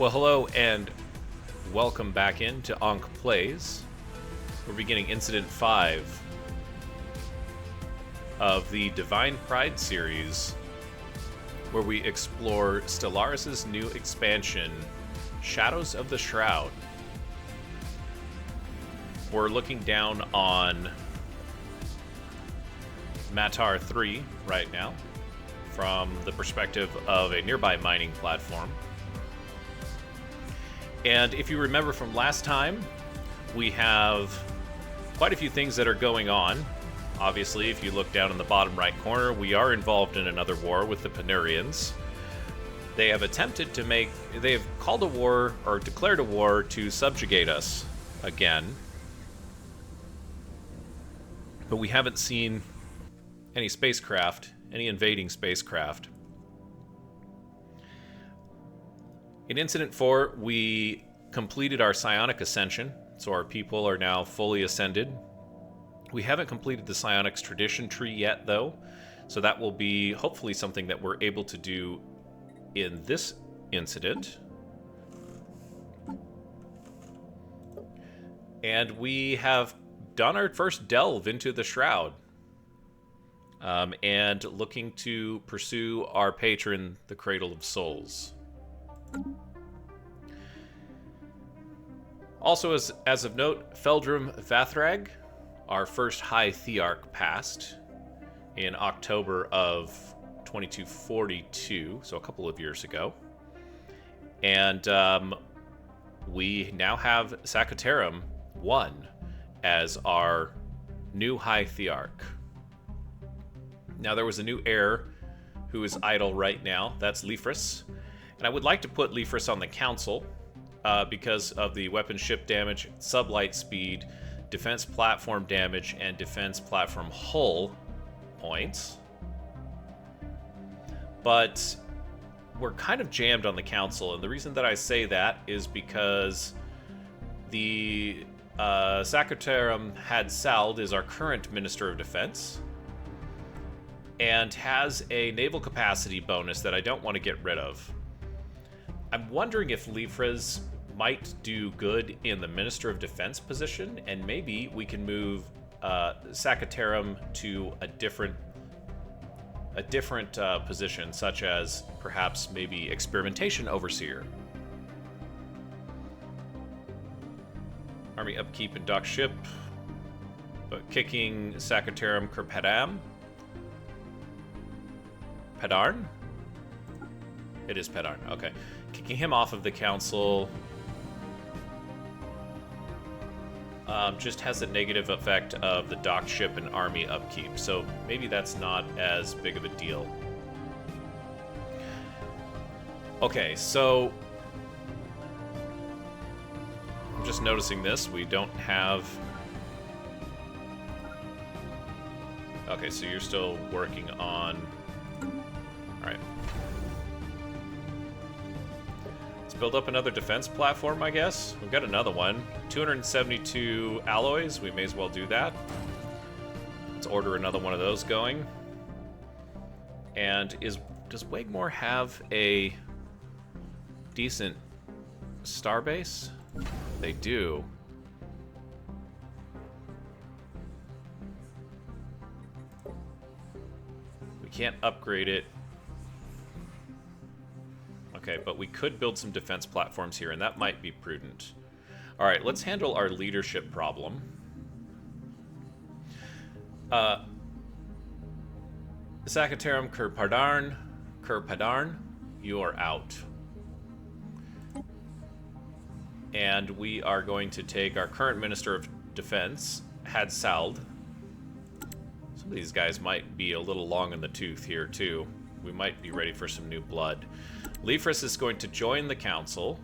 Well, hello and welcome back into Ankh Plays. We're beginning Incident 5 of the Divine Pryde series, where we explore Stellaris' new expansion, Shadows of the Shroud. We're looking down on Matar 3 right now, from the perspective of a nearby mining platform. And if you remember from last time, we have quite a few things that are going on. Obviously, if you look down in the bottom right corner, we are involved in another war with the Panurians. They have attempted to they have called a war, or declared a war, to subjugate us again. But we haven't seen any spacecraft, any invading spacecraft. In Incident 4, we completed our psionic ascension, so our people are now fully ascended. We haven't completed the psionics tradition tree yet, though, so that will be hopefully something that we're able to do in this incident. And we have done our first delve into the Shroud, and looking to pursue our patron, the Cradle of Souls. Also, as of note, Feldrum Vathrag, our first High Thearch, passed in October of 2242, so a couple of years ago. And we now have Sacatarum 1 as our new High Thearch. Now, there was a new heir who is idle right now. That's Lyfris. And I would like to put Lyfris on the council because of the weapon ship damage, sublight speed, defense platform damage, and defense platform hull points. But we're kind of jammed on the council, and the reason that I say that is because the Sacatarum Had-Sald is our current Minister of Defense, and has a naval capacity bonus that I don't want to get rid of. I'm wondering if Lyfris might do good in the Minister of Defense position, and maybe we can move Sacatarum to a different position, such as perhaps maybe Experimentation Overseer. Army upkeep and dock ship, kicking Sacatarum Kirpadam. Padarn? It is Padarn, okay. Kicking him off of the council just has a negative effect of the dock ship and army upkeep, so maybe that's not as big of a deal. Okay, so I'm just noticing this. We don't have... Okay, so you're still working on... Alright. Let's build up another defense platform, I guess. We've got another one. 272 alloys. We may as well do that. Let's order another one of those going. And does Wegmore have a decent starbase? They do. We can't upgrade it. Okay, but we could build some defense platforms here, and that might be prudent. Alright, let's handle our leadership problem. Sacatarum Kirpadarn, you are out. And we are going to take our current Minister of Defense, Had-Sald. Some of these guys might be a little long in the tooth here, too. We might be ready for some new blood. Lyfris is going to join the council.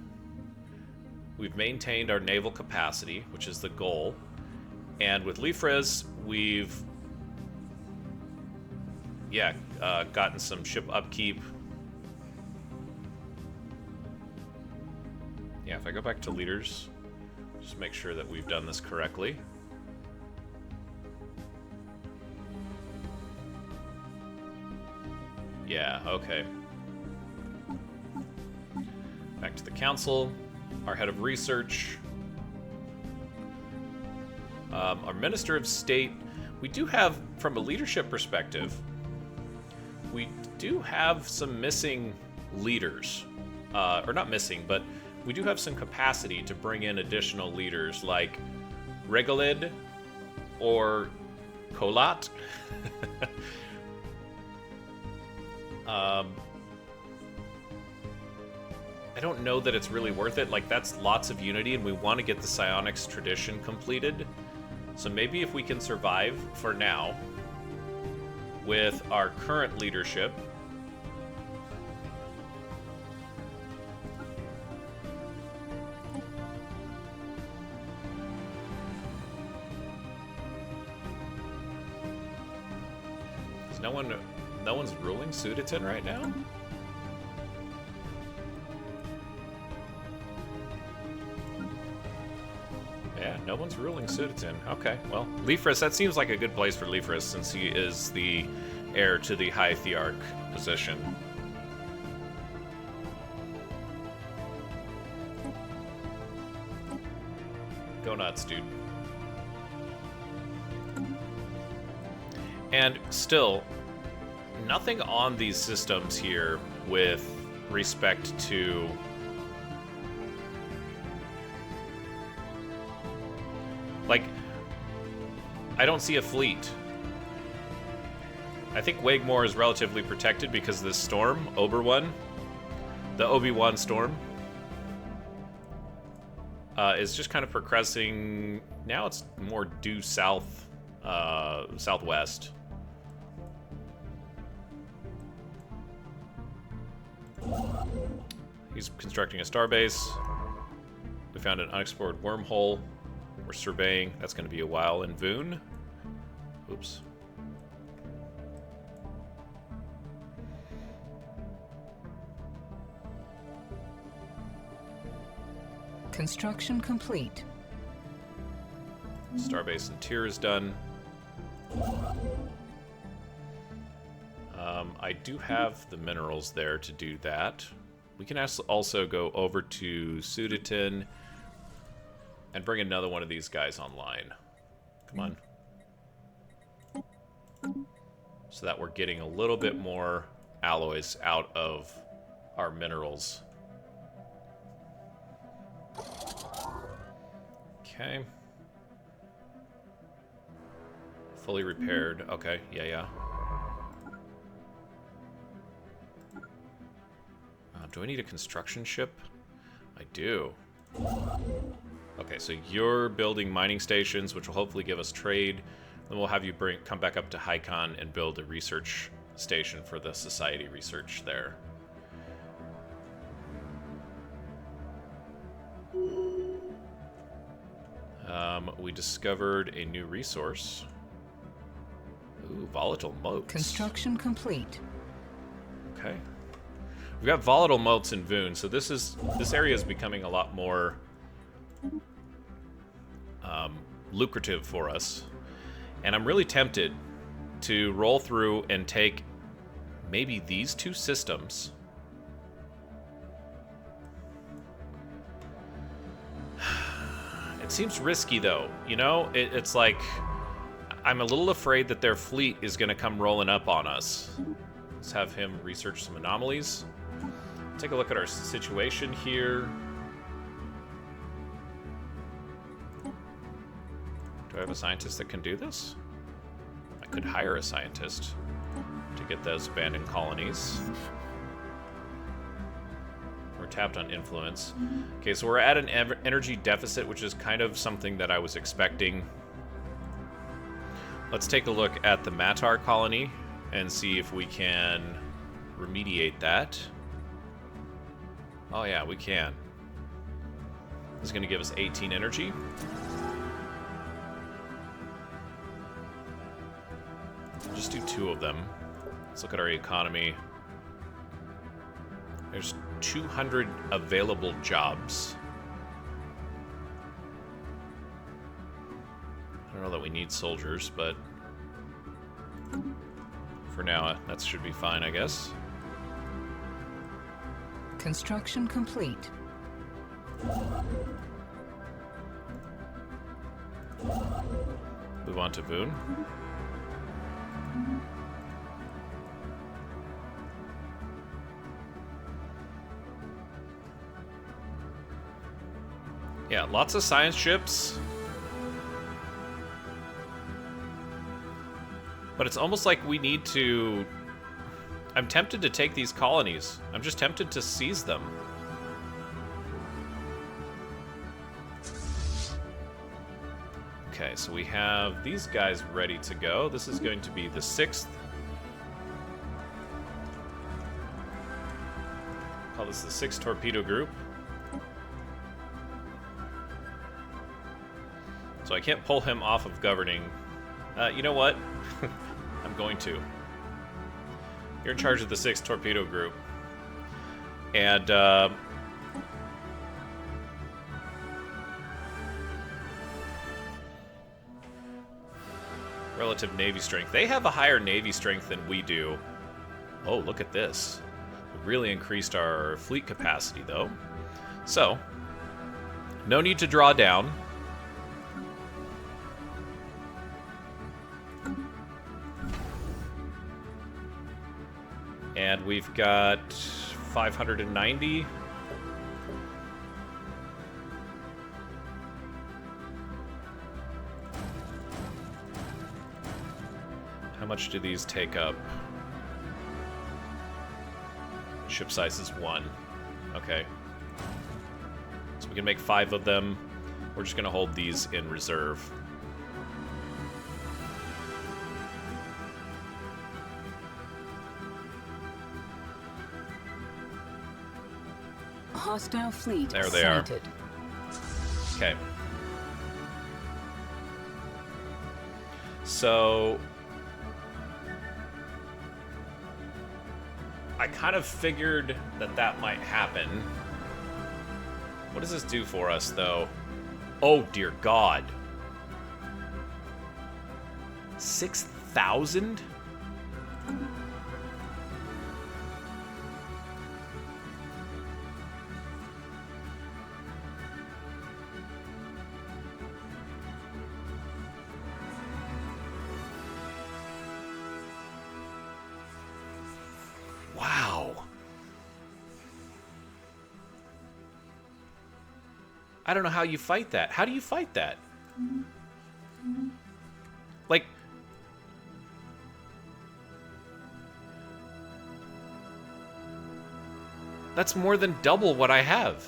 We've maintained our naval capacity, which is the goal. And with Lyfris, we've... gotten some ship upkeep. Yeah, if I go back to leaders, just make sure that we've done this correctly. Yeah, okay. Back to the council, our head of research, our minister of state. We do have, from a leadership perspective, we do have some missing leaders. Or not missing, but we do have some capacity to bring in additional leaders like Regolid or Kolat. I don't know that it's really worth it. Like, that's lots of unity, and we want to get the psionics tradition completed. So maybe if we can survive for now with our current leadership. Is no one's ruling Sudatin right now? Yeah, no one's ruling Sudatin. Okay, well, Lyfris, that seems like a good place for Lyfris since he is the heir to the High Thearch position. Go nuts, dude. And still, nothing on these systems here with respect to like, I don't see a fleet. I think Wagmore is relatively protected because of this storm, Obi-Wan. The Obi-Wan storm is just kind of progressing. Now it's more due south, southwest. He's constructing a starbase. We found an unexplored wormhole. We're surveying. That's going to be a while in Voon. Oops. Construction complete. Starbase and tier is done. I do have the minerals there to do that. We can also go over to Sudatin and bring another one of these guys online. Come on. So that we're getting a little bit more alloys out of our minerals. Okay. Fully repaired. Okay, yeah. Do I need a construction ship? I do. Okay, so you're building mining stations, which will hopefully give us trade. Then we'll have you come back up to Hycon and build a research station for the Society research there. We discovered a new resource. Ooh, volatile motes. Construction complete. Okay. We've got volatile motes in Voon, so this area is becoming a lot more lucrative for us. And I'm really tempted to roll through and take maybe these two systems. It seems risky, though. You know, it's like I'm a little afraid that their fleet is going to come rolling up on us. Let's have him research some anomalies. Take a look at our situation here. Do I have a scientist that can do this? I could hire a scientist to get those abandoned colonies. We're tapped on influence. Okay, so we're at an energy deficit, which is kind of something that I was expecting. Let's take a look at the Matar colony and see if we can remediate that. Oh yeah, we can. This is going to give us 18 energy. Just do 2 of them. Let's look at our economy. There's 200 available jobs. I don't know that we need soldiers, but for now, that should be fine, I guess. Construction complete. Move on to Boone. Yeah, lots of science ships. But it's almost like we need to... I'm tempted to take these colonies. I'm just tempted to seize them. Okay, so we have these guys ready to go. This is going to be the 6th. Call this the 6th torpedo group. So I can't pull him off of governing. You know what? I'm going to. You're in charge of the 6th torpedo group. And, relative Navy strength. They have a higher Navy strength than we do. Oh, look at this. We really increased our fleet capacity, though. So, no need to draw down. And we've got 590. How much do these take up? Ship size is 1. Okay. So we can make 5 of them. We're just going to hold these in reserve. Hostile fleet there they sighted. are. Okay. So I kind of figured that that might happen. What does this do for us, though? Oh, dear God. 6,000? I don't know how you fight that. How do you fight that? Like... That's more than double what I have.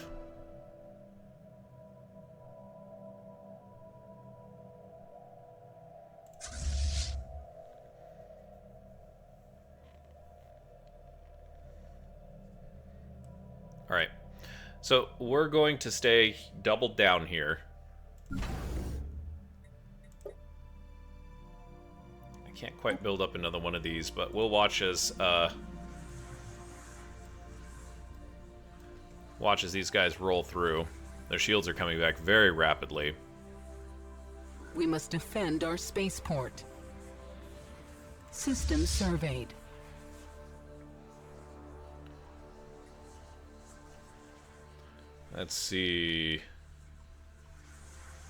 All right. So we're going to stay doubled down here. I can't quite build up another one of these, but we'll watch as these guys roll through. Their shields are coming back very rapidly. We must defend our spaceport. System surveyed. Let's see.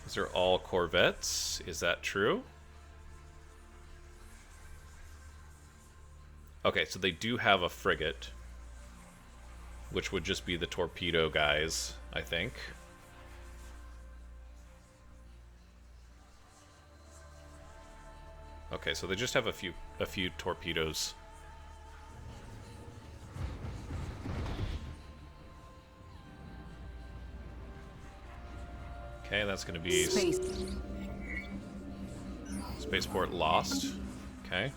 These are all corvettes. Is that true? Okay, so they do have a frigate, which would just be the torpedo guys, I think. Okay, so they just have a few torpedoes. Okay, that's going to be spaceport lost. Okay.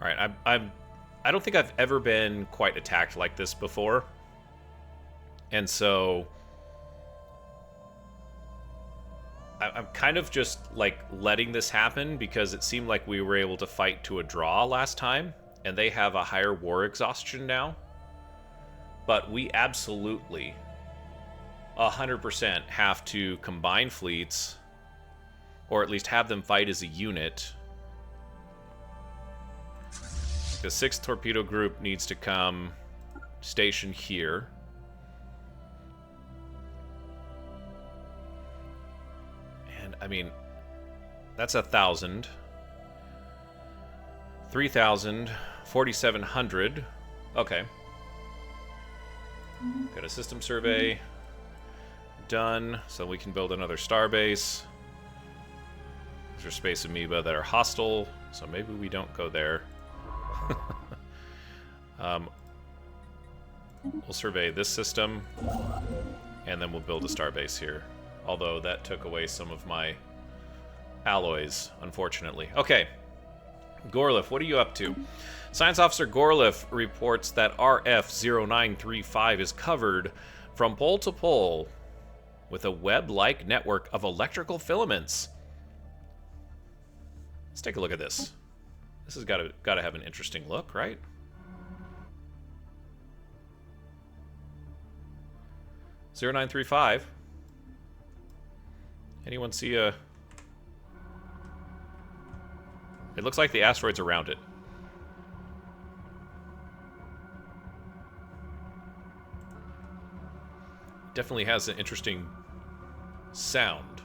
All right, I don't think I've ever been quite attacked like this before, and so I'm kind of just like letting this happen because it seemed like we were able to fight to a draw last time, and they have a higher war exhaustion now. But we absolutely 100% have to combine fleets, or at least have them fight as a unit. The 6th torpedo group needs to come station here. I mean, that's 1,000. 3,000. 4,700. Okay. Got a system survey done, so we can build another starbase. These are space amoeba that are hostile, so maybe we don't go there. We'll survey this system, and then we'll build a starbase here. Although that took away some of my alloys, unfortunately. Okay. Gorlif, what are you up to? Science Officer Gorlif reports that RF-0935 is covered from pole to pole with a web-like network of electrical filaments. Let's take a look at this. This has got to have an interesting look, right? (0935). Anyone see a... It looks like the asteroid's around it. Definitely has an interesting sound.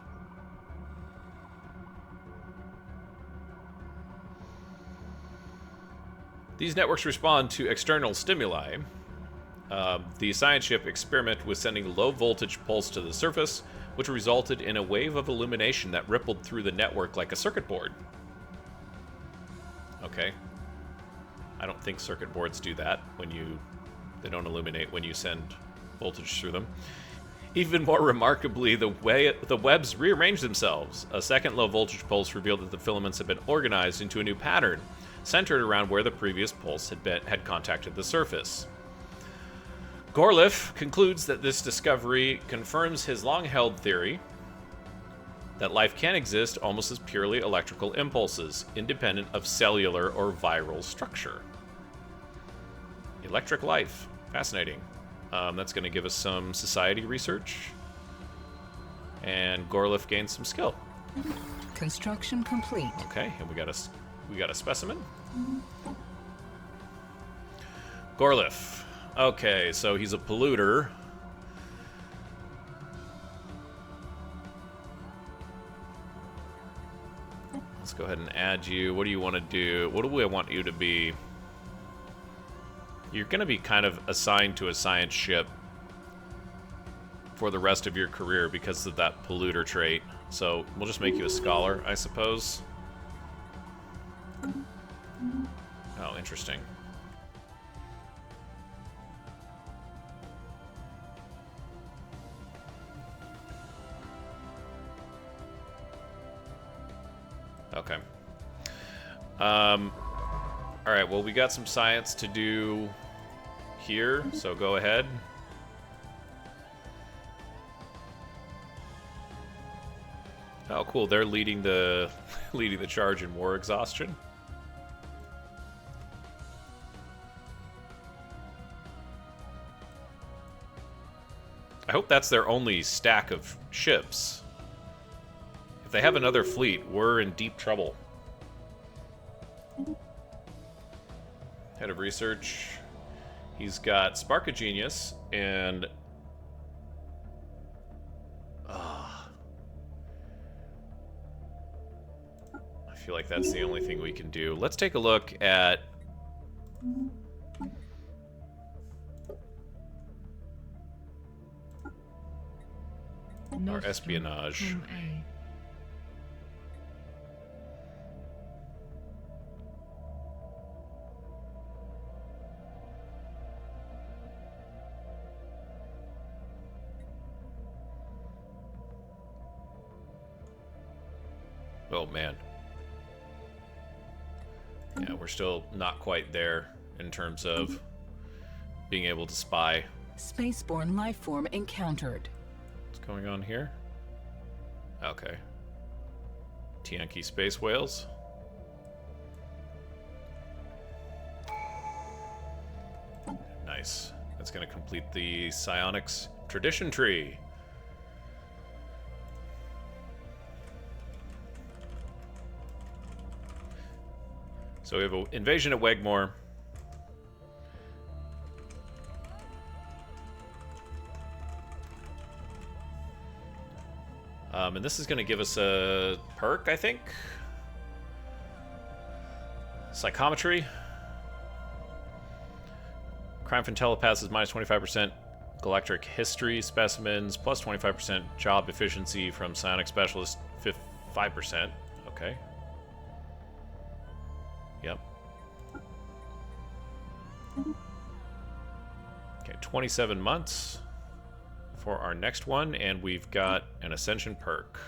These networks respond to external stimuli. The science ship experimented with sending low-voltage pulse to the surface, which resulted in a wave of illumination that rippled through the network like a circuit board. Okay. I don't think circuit boards do that when they don't illuminate when you send voltage through them. Even more remarkably, the webs rearranged themselves. A second low-voltage pulse revealed that the filaments had been organized into a new pattern, centered around where the previous pulse had contacted the surface. Gorlif concludes that this discovery confirms his long-held theory that life can exist almost as purely electrical impulses, independent of cellular or viral structure. Electric life. Fascinating. That's going to give us some society research. And Gorlif gains some skill. Construction complete. Okay, and we got a specimen. Gorlif. Okay, so he's a polluter. Let's go ahead and add you. What do you want to do? What do I want you to be? You're going to be kind of assigned to a science ship for the rest of your career because of that polluter trait. So we'll just make you a scholar, I suppose. Oh, interesting. Okay. Alright, well, we got some science to do here, so go ahead. Oh, cool. They're leading the charge in war exhaustion. I hope that's their only stack of ships. If they have another fleet, we're in deep trouble. Head of research. He's got Spark of Genius and... I feel like that's the only thing we can do. Let's take a look at... our espionage. Oh, man. Yeah, we're still not quite there in terms of being able to spy. Spaceborne life form encountered. What's going on here? Okay. Tianki space whales. Nice. That's going to complete the psionics tradition tree. So we have an invasion at Wegmore. And this is going to give us a perk, I think. Psychometry. Crime from telepaths is minus 25% galactic history specimens, plus 25% job efficiency from psionic specialist, 5%. Okay. Yep. Okay, 27 months for our next one, and we've got an Ascension perk.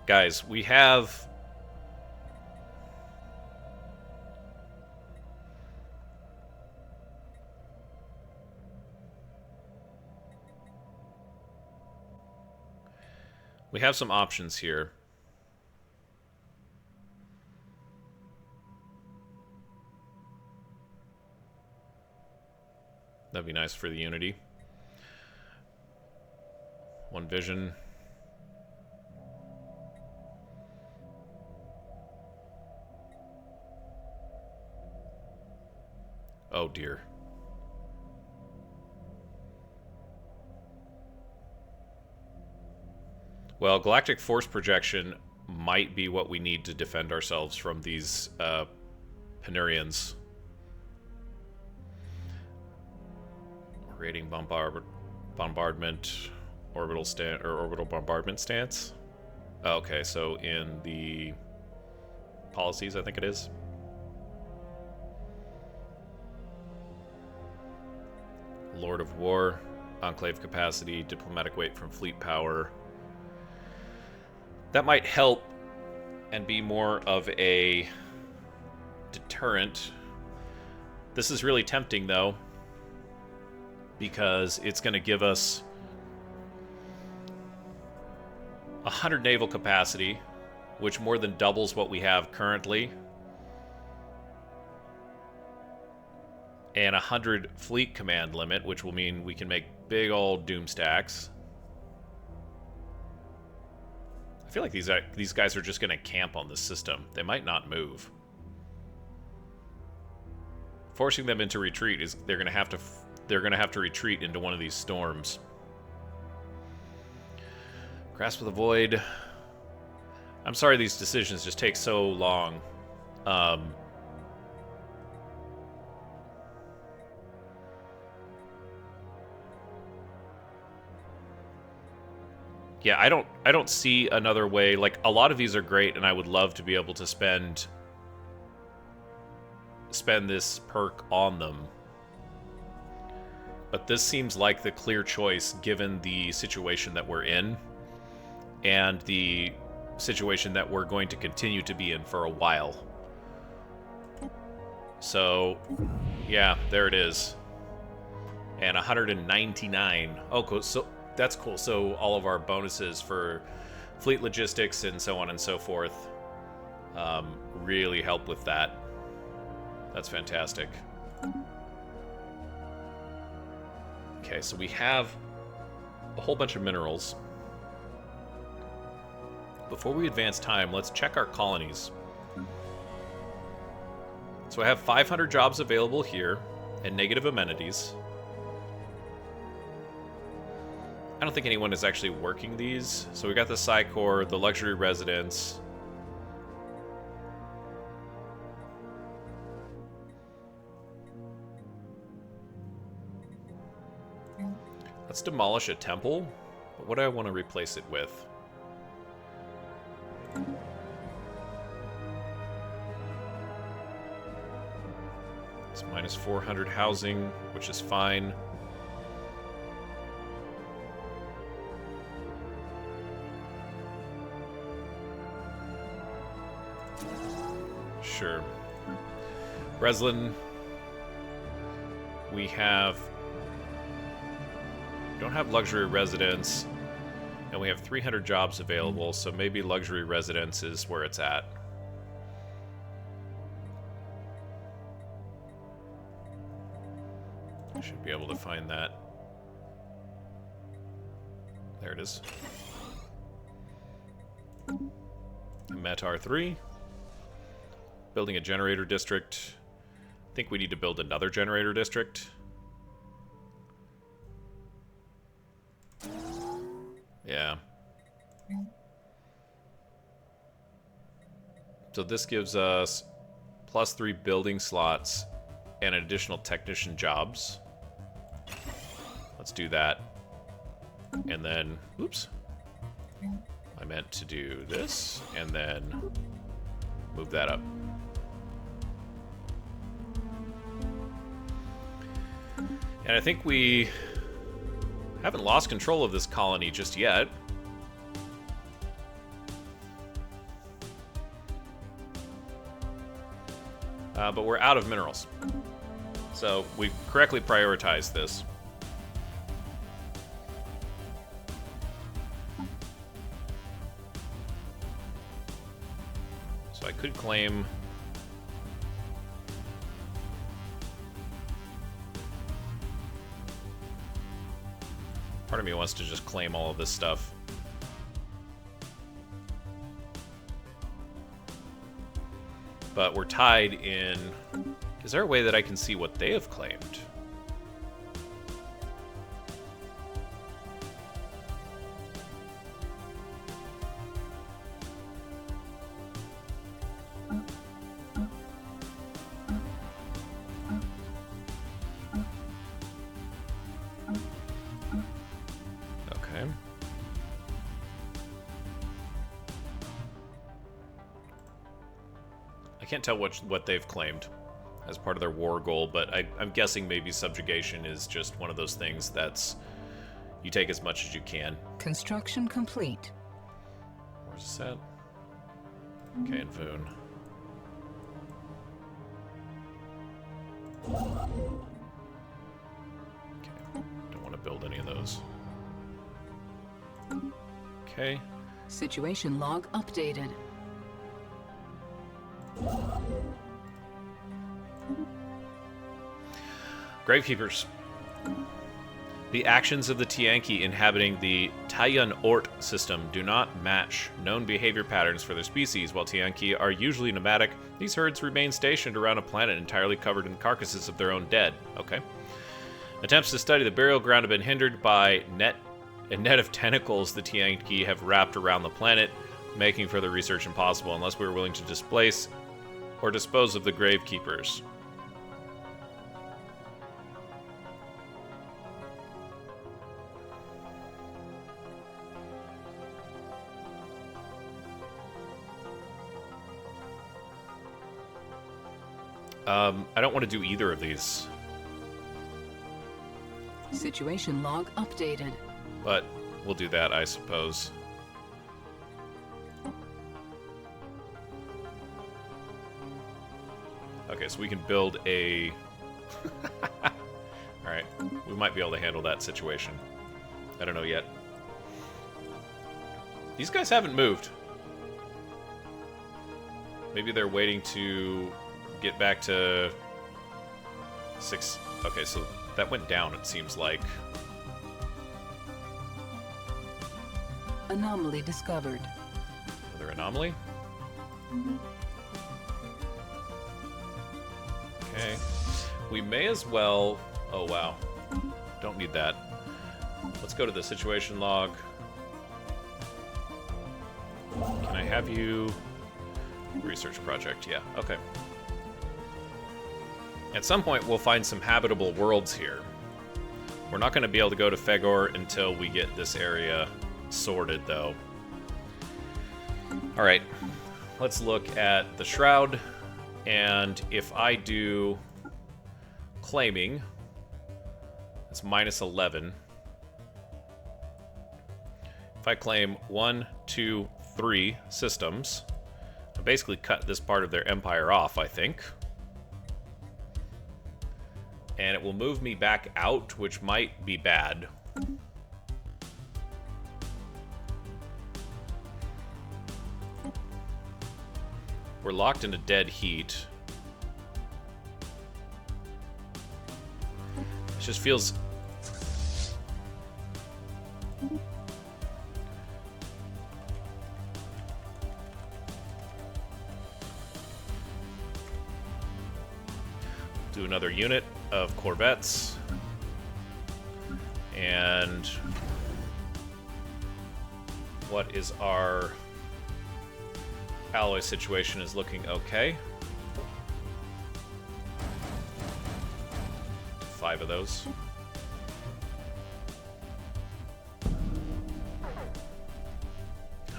Guys, we have... We have some options here. That'd be nice for the Unity. One vision. Oh dear. Well, galactic force projection might be what we need to defend ourselves from these Panurians. Rating bombardment, orbital bombardment stance. Oh, okay, so in the policies, I think it is. Lord of War, enclave capacity, diplomatic weight from fleet power. That might help and be more of a deterrent. This is really tempting, though, because it's going to give us 100 naval capacity, which more than doubles what we have currently, and 100 fleet command limit, which will mean we can make big old doom stacks. I feel like these guys are just going to camp on this system. They might not move. Forcing them into retreat is they're going to have to retreat into one of these storms. Grasp of the Void. I'm sorry these decisions just take so long. Yeah, I don't see another way. Like, a lot of these are great, and I would love to be able to spend this perk on them. But this seems like the clear choice given the situation that we're in and the situation that we're going to continue to be in for a while. So, yeah, there it is. And 199. Oh, cool. So that's cool. So all of our bonuses for fleet logistics and so on and so forth really help with that. That's fantastic. Okay, so we have a whole bunch of minerals. Before we advance time, let's check our colonies. So I have 500 jobs available here and negative amenities. I don't think anyone is actually working these. So we got the Psychor, the luxury residence. Let's demolish a temple. But what do I want to replace it with? It's minus 400 housing, which is fine. Sure. Breslin. We don't have luxury residence, and we have 300 jobs available, so maybe luxury residence is where it's at. I should be able to find that. There it is. Met R3. Building a generator district. think we need to build another generator district. Yeah. So this gives us +3 building slots and additional technician jobs. Let's do that. And then, oops. I meant to do this, and then move that up. And I think we haven't lost control of this colony just yet. But we're out of minerals. So we correctly prioritized this. So I could claim... Part of me wants to just claim all of this stuff. But we're tied in... Is there a way that I can see what they have claimed? Okay. I can't tell what they've claimed as part of their war goal, but I'm guessing maybe subjugation is just one of those things that's you take as much as you can. Construction complete. Where's this at? Okay, and Voon. Okay, don't want to build any of those. Okay. Situation log updated. Gravekeepers. The actions of the Tianki inhabiting the Taiyan Ort system do not match known behavior patterns for their species. While Tianki are usually nomadic, these herds remain stationed around a planet entirely covered in carcasses of their own dead. Okay. Attempts to study the burial ground have been hindered by a net of tentacles the Tianki have wrapped around the planet, making further research impossible unless we are willing to displace or dispose of the Gravekeepers. I don't want to do either of these. Situation log updated. But we'll do that, I suppose. Okay, so we can build a... Alright, we might be able to handle that situation. I don't know yet. These guys haven't moved. Maybe they're waiting to get back to 6. Okay, so that went down, it seems like. Anomaly discovered. Another anomaly? Okay. We may as well... Oh, wow. Don't need that. Let's go to the situation log. Can I have you... Research project, yeah, okay. At some point, we'll find some habitable worlds here. We're not going to be able to go to Fegor until we get this area sorted, though. Alright, let's look at the Shroud, and if I do claiming, it's -11. If I claim 1, 2, 3 systems, I basically cut this part of their empire off, I think. And it will move me back out, which might be bad. We're locked into dead heat. It just feels... do another unit of corvettes. And what is our alloy situation is looking okay. 5 of those.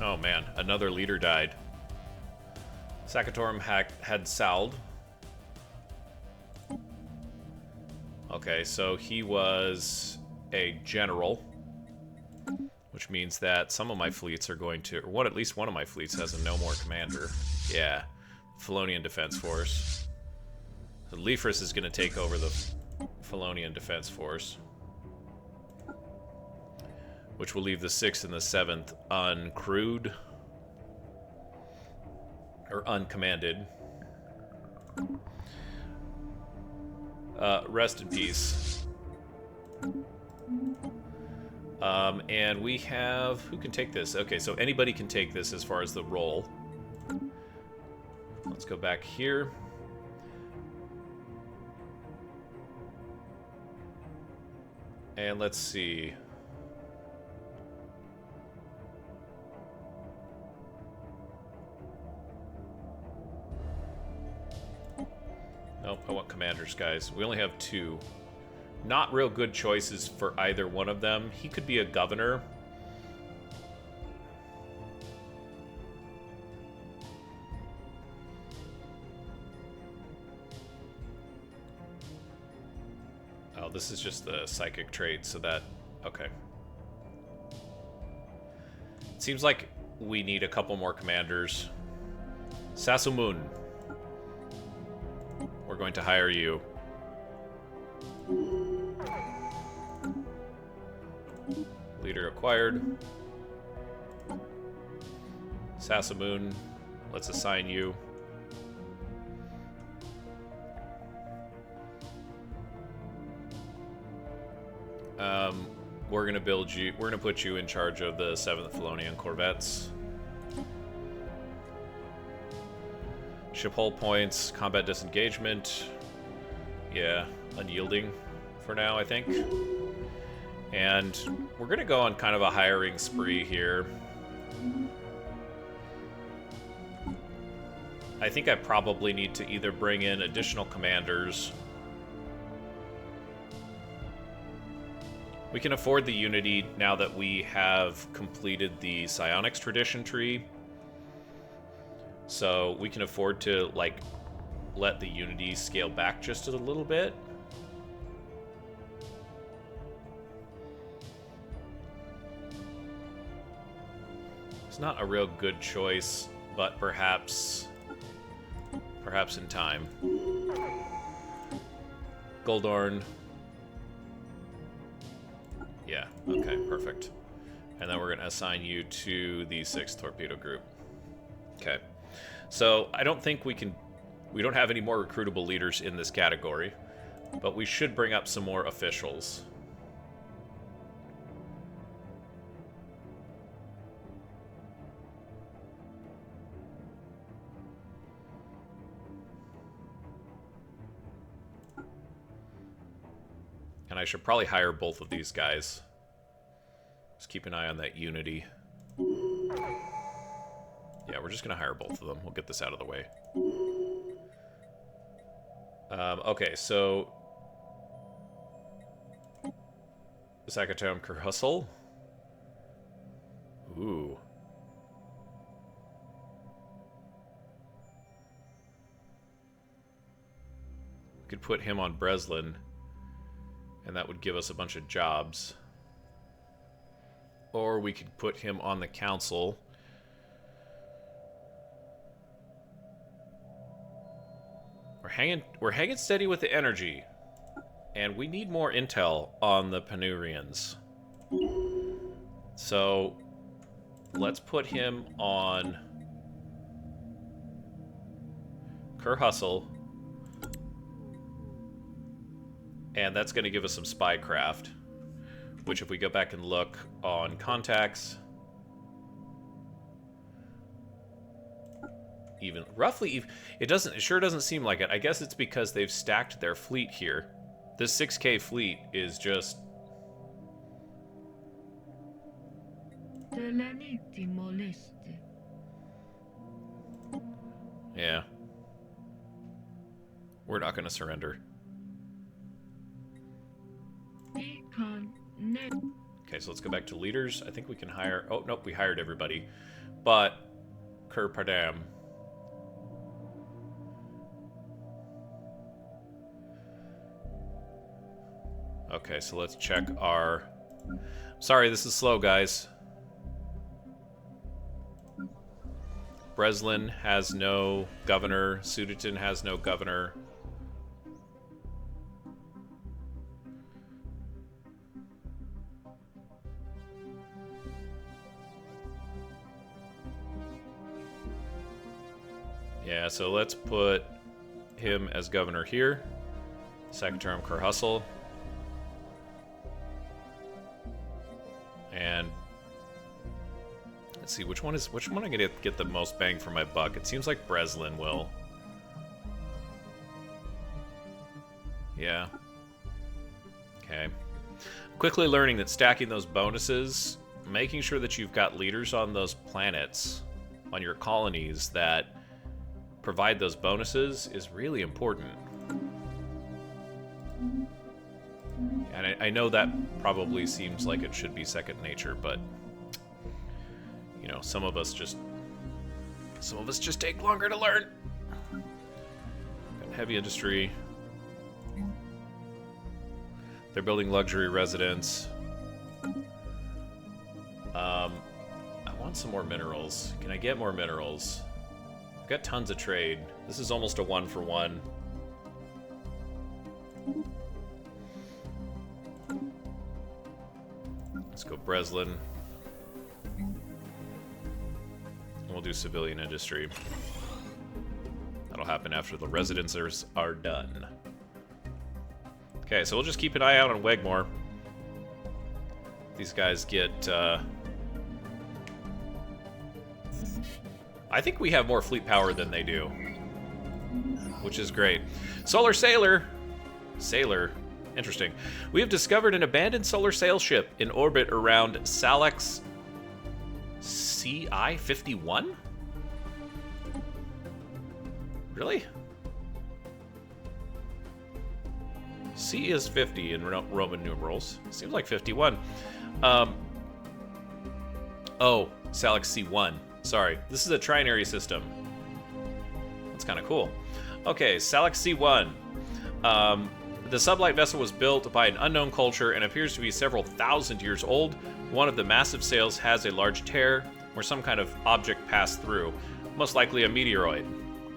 Oh man, another leader died. Sakatorum had Sald. Okay, so he was a general, which means that some of my fleets are going to, or at least one of my fleets has a no more commander. Yeah, Felonian Defense Force. So Lyra is going to take over the Felonian Defense Force, which will leave the 6th and the 7th uncrewed or uncommanded. Rest in peace. And we have... Who can take this? Okay, so anybody can take this as far as the roll. Let's go back here. And let's see. Nope, I want commanders, guys. We only have 2. Not real good choices for either one of them. He could be a governor. Oh, this is just the psychic trait, so that... Okay. Seems like we need a couple more commanders. Sasumun. We're going to hire you. Leader acquired. Sassamoon, let's assign you. We're gonna build you. We're gonna put you in charge of the 7th Felonian corvettes. Ship hull points, combat disengagement. Yeah, unyielding for now, I think. And we're gonna go on kind of a hiring spree here. I think I probably need to either bring in additional commanders. We can afford the unity now that we have completed the psionics tradition tree. So we can afford to, like, let the unity scale back just a little bit. It's not a real good choice, but perhaps in time. Goldorn. Yeah, okay, perfect. And then we're going to assign you to the 6th Torpedo Group. Okay. So I don't think we don't have any more recruitable leaders in this category, but we should bring up some more officials. And I should probably hire both of these guys. Just keep an eye on that unity. Yeah, we're just going to hire both of them. We'll get this out of the way. Okay, so... Sakatom Kerhustle. Ooh. We could put him on Breslin, and that would give us a bunch of jobs. Or we could put him on the council. We're hanging steady with the energy. And we need more intel on the Panurians. So let's put him on Kerhustle. And that's going to give us some spycraft. Which, if we go back and look on contacts... even. Roughly, it doesn't. It sure doesn't seem like it. I guess it's because they've stacked their fleet here. This 6K fleet is just... Yeah. We're not going to surrender. Okay, so let's go back to leaders. I think we can hire... Oh, nope, we hired everybody. But, Pardam. Okay, so let's check our... Sorry, this is slow, guys. Breslin has no governor. Sudeton has no governor. Yeah, so let's put him as governor here. Secretary Kerr Hustle. And let's see which one I'm gonna get the most bang for my buck. It seems like Breslin will. Yeah. Okay. Quickly learning that stacking those bonuses, making sure that you've got leaders on those planets, on your colonies that provide those bonuses is really important. And I know that probably seems like it should be second nature, but you know, some of us just take longer to learn. Got heavy industry. They're building luxury residence. I want some more minerals. Can I get more minerals? I've got tons of trade. This is almost a 1-for-1. Let's go Breslin. And we'll do civilian industry. That'll happen after the residences are done. Okay, so we'll just keep an eye out on Wegmore. These guys get... I think we have more fleet power than they do, which is great. Solar Sailor. Interesting. We have discovered an abandoned solar sail ship in orbit around Salix CI-51? Really? C is 50 in Roman numerals. Seems like 51. Oh, Salix C1. Sorry. This is a trinary system. That's kind of cool. Okay, Salix C1. The sublight vessel was built by an unknown culture and appears to be several thousand years old. One of the massive sails has a large tear where some kind of object passed through. Most likely a meteoroid.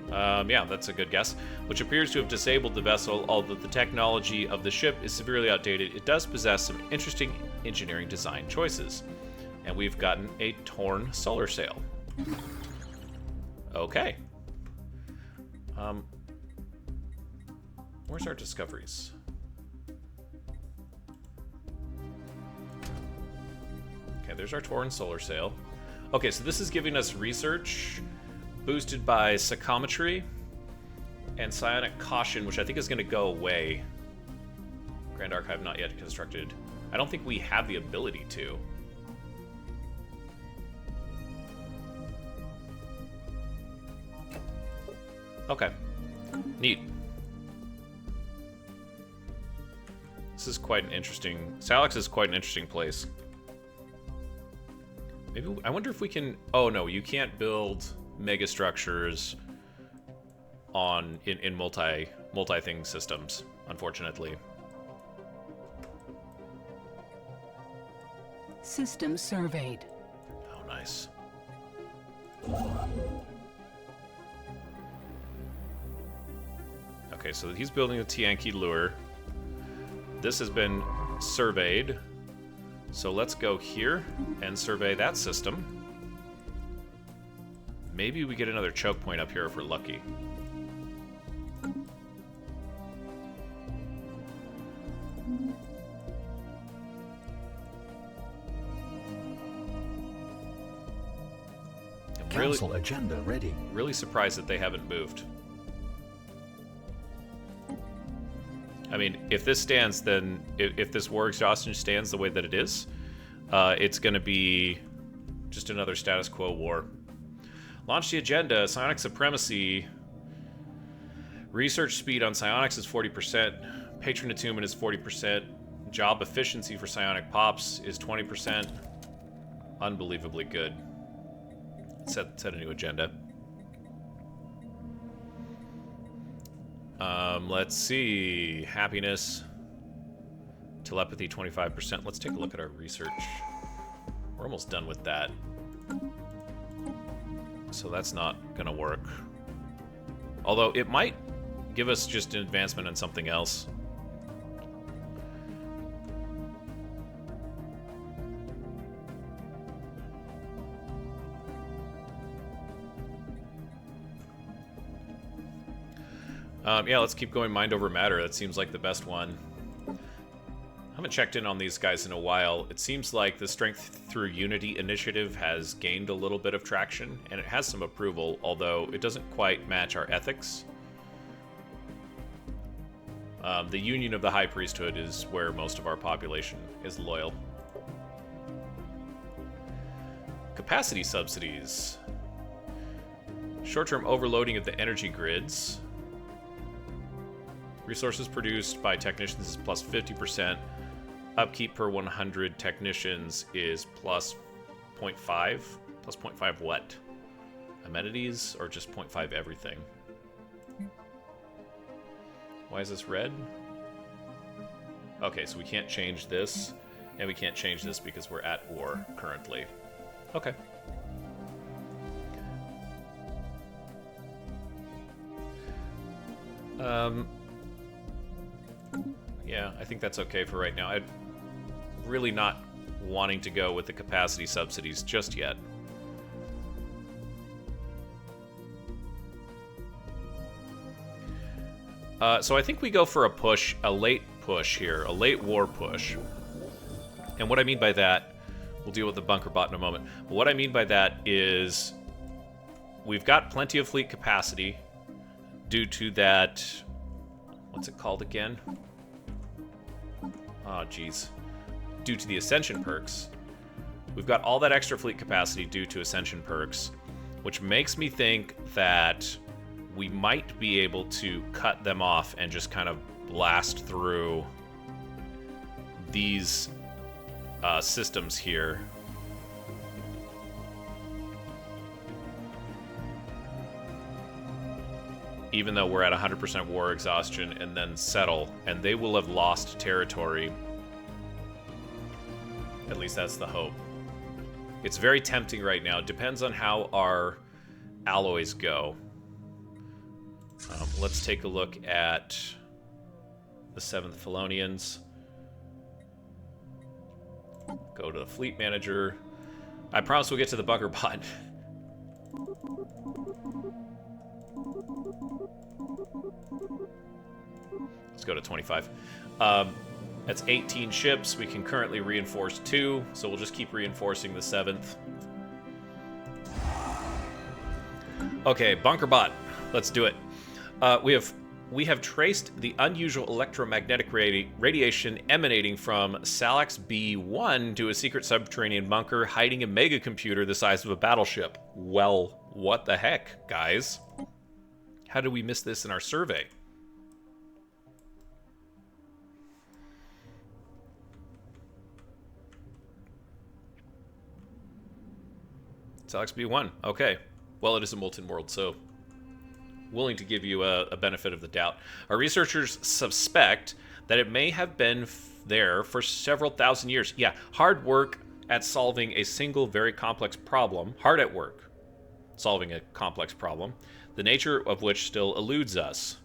Yeah, that's a good guess. Which appears to have disabled the vessel, although the technology of the ship is severely outdated. It does possess some interesting engineering design choices. And we've gotten a torn solar sail. Okay. Where's our discoveries? Okay, there's our torn solar sail. Okay, so this is giving us research boosted by psychometry and psionic caution, which I think is going to go away. Grand Archive not yet constructed. I don't think we have the ability to. Okay. Neat. This is quite an interesting... Salix is quite an interesting place. Maybe... I wonder if we can... Oh, no, you can't build megastructures on... in multi-thing systems, unfortunately. System surveyed. Oh, nice. Okay, so he's building a Tianqi lure. This has been surveyed. So let's go here and survey that system. Maybe we get another choke point up here if we're lucky. Council agenda ready. Really surprised that they haven't moved. I mean, if this stands, then if this war exhaustion stands the way that it is, it's going to be just another status quo war. Launch the agenda. Psionic supremacy. Research speed on psionics is 40%. Patron attunement is 40%. Job efficiency for psionic pops is 20%. Unbelievably good. Set a new agenda. Let's see. Happiness. Telepathy 25%. Let's take a look at our research. We're almost done with that. So that's not gonna work. Although it might give us just an advancement on something else. Yeah, let's keep going mind over matter. That seems like the best one. I haven't checked in on these guys in a while. It seems like the Strength Through Unity initiative has gained a little bit of traction, and it has some approval, although it doesn't quite match our ethics. The Union of the High Priesthood is where most of our population is loyal. Capacity subsidies. Short-term overloading of the energy grids. Resources produced by technicians is plus 50%. Upkeep per 100 technicians is plus 0.5. Plus 0.5 what? Amenities or just 0.5 everything? Why is this red? Okay, so we can't change this, and we can't change this because we're at war currently. Okay. Yeah, I think that's okay for right now. I'm really not wanting to go with the capacity subsidies just yet. So I think we go for a push, a late push here, a late war push. And what I mean by that, we'll deal with the bunker bot in a moment. But what I mean by that is we've got plenty of fleet capacity due to that, what's it called again? Oh, geez. Due to the Ascension perks. We've got all that extra fleet capacity due to Ascension perks, which makes me think that we might be able to cut them off and just kind of blast through these systems here. Even though we're at 100% war exhaustion, and then settle, and they will have lost territory. At least that's the hope. It's very tempting right now. It depends on how our alloys go. Let's take a look at the 7th Felonians. Go to the fleet manager. I promise we'll get to the bunker bot. Let's go to 25. That's 18 ships. We can currently reinforce 2, so we'll just keep reinforcing the 7th. Okay, bunker bot. Let's do it. We have traced the unusual electromagnetic radiation emanating from Salax B1 to a secret subterranean bunker hiding a mega computer the size of a battleship. Well, what the heck, guys? How did we miss this in our survey? Salax B1. Okay. Well, it is a molten world, so willing to give you a benefit of the doubt. Our researchers suspect that it may have been there for several thousand years. Yeah, hard work at solving a single very complex problem. Hard at work solving a complex problem, the nature of which still eludes us.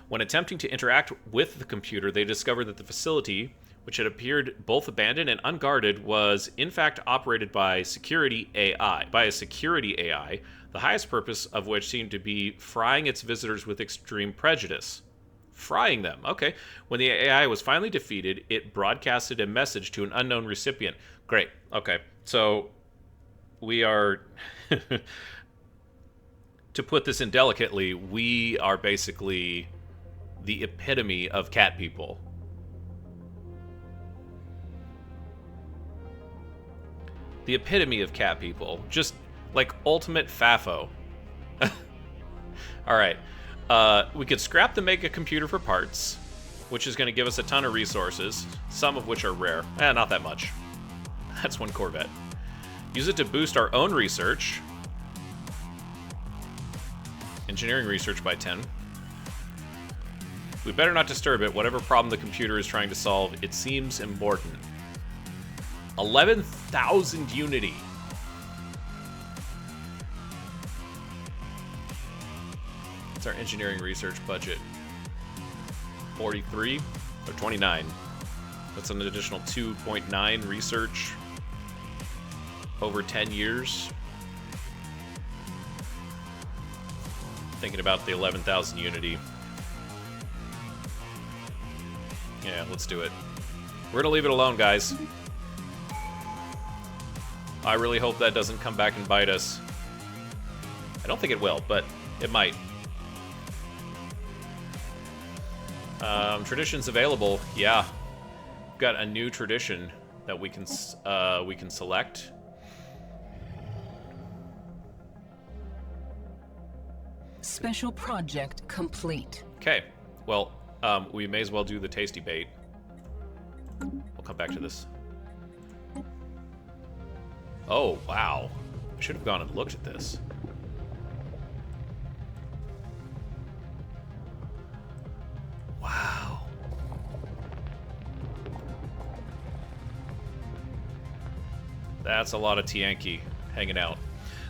When attempting to interact with the computer, they discovered that the facility, which had appeared both abandoned and unguarded, was in fact operated by a security AI, the highest purpose of which seemed to be frying its visitors with extreme prejudice. Frying them, okay. When the AI was finally defeated, it broadcasted a message to an unknown recipient. Great, okay. So we are to put this indelicately, we are basically the epitome of cat people. The epitome of cat people. Just like ultimate FAFO. Alright. We could scrap the mega computer for parts, which is going to give us a ton of resources, some of which are rare. Not that much. That's one Corvette. Use it to boost our own research. Engineering research by 10. We better not disturb it. Whatever problem the computer is trying to solve, it seems important. 11,000 Unity. What's our engineering research budget? 43 or 29. That's an additional 2.9 research over 10 years. Thinking about the 11,000 Unity. Yeah, let's do it. We're gonna leave it alone, guys. I really hope that doesn't come back and bite us. I don't think it will, but it might. Traditions available. Yeah, we've got a new tradition that we can select. Special project complete. Okay. Well, we may as well do the tasty bait. We'll come back to this. Oh, wow. I should have gone and looked at this. Wow. That's a lot of Tianki hanging out.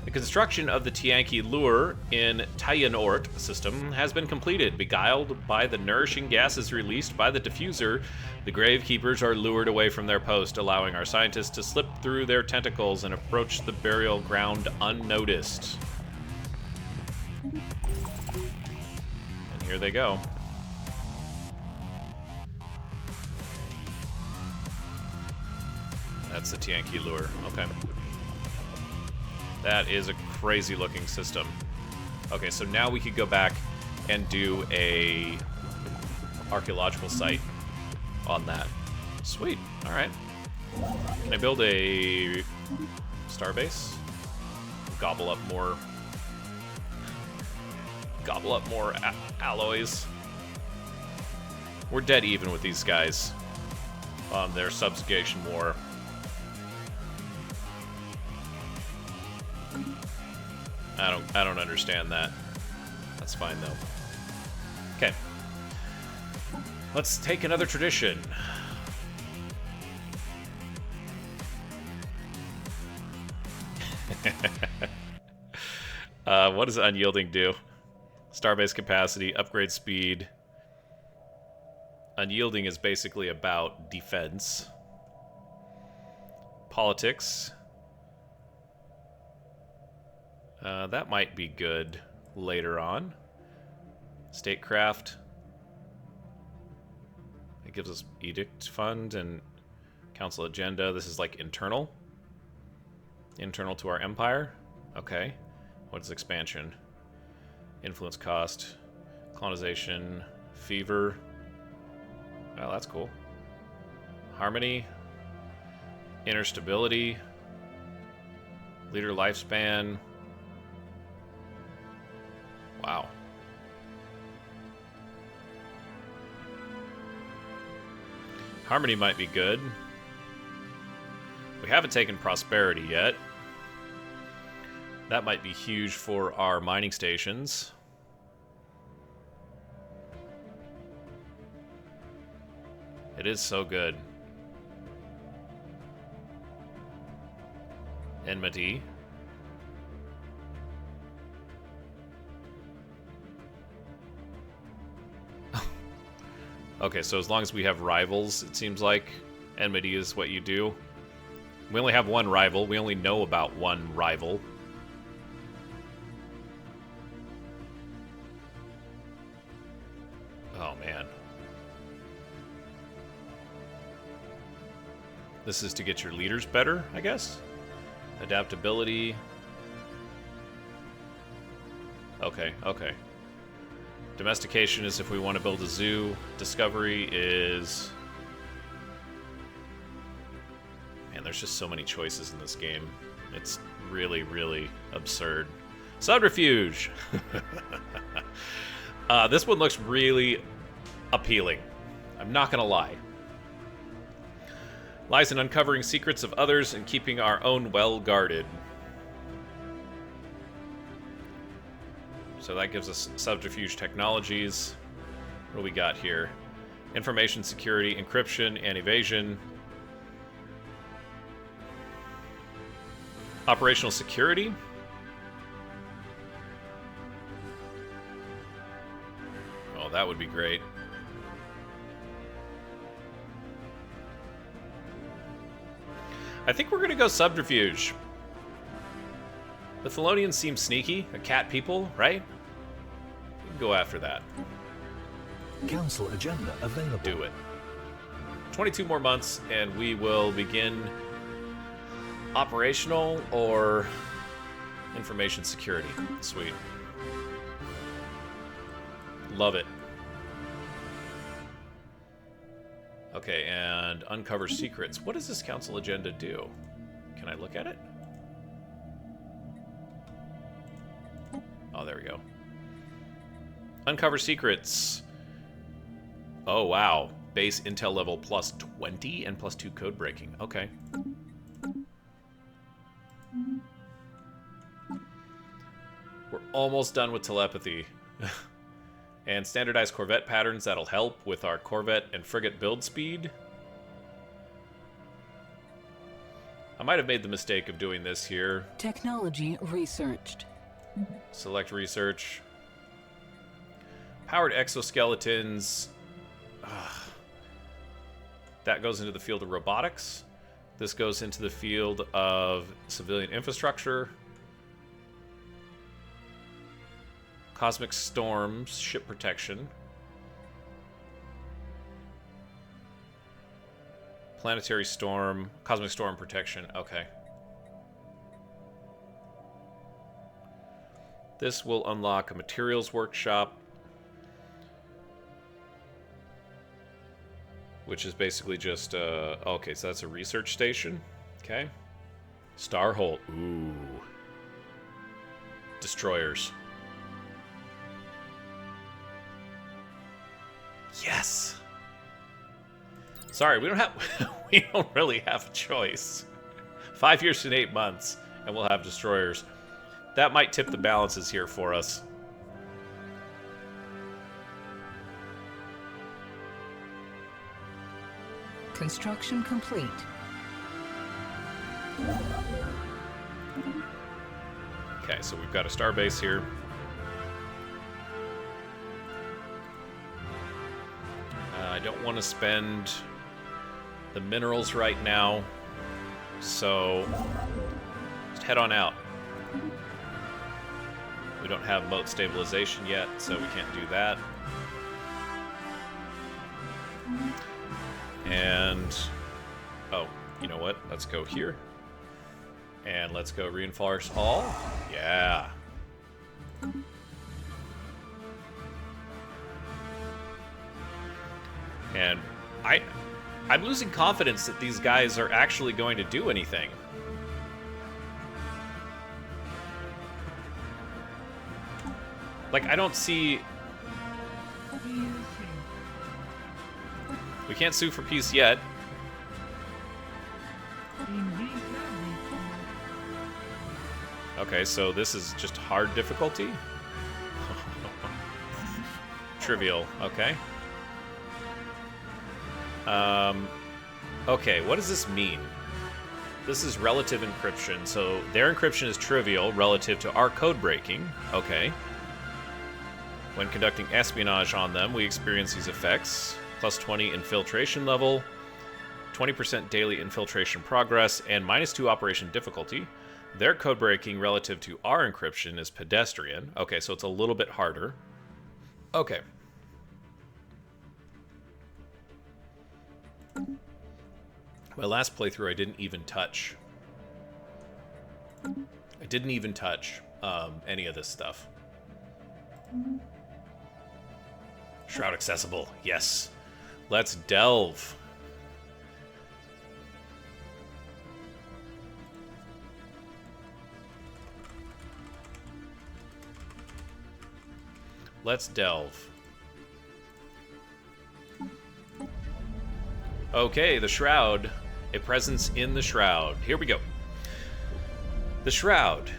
The construction of the Tianki lure in Taiyanort system has been completed. Beguiled by the nourishing gases released by the diffuser, the Gravekeepers are lured away from their post, allowing our scientists to slip through their tentacles and approach the burial ground unnoticed. And here they go. That's the Tianki lure. Okay. That is a crazy looking system. Okay, so now we could go back and do a archaeological site on that. Sweet. All right. Can I build a starbase? Gobble up more alloys. We're dead even with these guys on their subjugation war. I don't understand that. That's fine though. Okay. Let's take another tradition. What does unyielding do? Starbase capacity, upgrade speed. Unyielding is basically about defense. Politics. That might be good later on. Statecraft. It gives us Edict Fund and Council Agenda. This is like internal. Internal to our empire. Okay. What is expansion? Influence cost. Colonization. Fever. Oh, that's cool. Harmony. Inner stability. Leader lifespan. Wow. Harmony might be good. We haven't taken prosperity yet. That might be huge for our mining stations. It is so good. Enmity. Okay, so as long as we have rivals, it seems like enmity is what you do. We only have one rival. We only know about one rival. Oh, man. This is to get your leaders better, I guess? Adaptability. Okay, okay. Domestication is if we want to build a zoo. Discovery is... Man, there's just so many choices in this game. It's really, really absurd. Subterfuge! This one looks really appealing. I'm not gonna lie. Lies in uncovering secrets of others and keeping our own well guarded. So that gives us subterfuge technologies. What do we got here? Information security, encryption, and evasion. Operational security. Oh, that would be great. I think we're going to go subterfuge. The Felonians seem sneaky, a cat people, right? We can go after that. Council agenda available. Do it. 22 more months, and we will begin operational or information security. Sweet. Love it. Okay, and uncover secrets. What does this council agenda do? Can I look at it? Oh, there we go. Uncover secrets. Oh, wow. Base intel level plus 20 and plus 2 code breaking. Okay. We're almost done with telepathy. And standardized corvette patterns, that'll help with our corvette and frigate build speed. I might have made the mistake of doing this here. Technology researched. Select research. Powered exoskeletons. That goes into the field of robotics. This goes into the field of civilian infrastructure. Cosmic storms, ship protection. Planetary storm, cosmic storm protection. Okay. This will unlock a materials workshop, which is basically just okay, so that's a research station. Okay. Starhole. Ooh. Destroyers. Yes. Sorry, we don't have we don't really have a choice. 5 years and 8 months, and we'll have destroyers. That might tip the balances here for us. Construction complete. Okay, so we've got a starbase here. I don't want to spend the minerals right now, so just head on out. We don't have moat stabilization yet, so we can't do that. And, oh, you know what? Let's go here. And let's go reinforce all. Yeah. And I'm losing confidence that these guys are actually going to do anything. Like, I don't see... We can't sue for peace yet. Okay, so this is just hard difficulty? Trivial, okay. Okay, what does this mean? This is relative encryption, so their encryption is trivial relative to our code breaking. Okay. When conducting espionage on them, we experience these effects. Plus 20 infiltration level, 20% daily infiltration progress, and -2 operation difficulty. Their code breaking relative to our encryption is pedestrian. Okay, so it's a little bit harder. Okay. My last playthrough, I didn't even touch. any of this stuff. Shroud accessible. Yes. Let's delve. Let's delve. Okay, the Shroud. A presence in the Shroud. Here we go. The Shroud.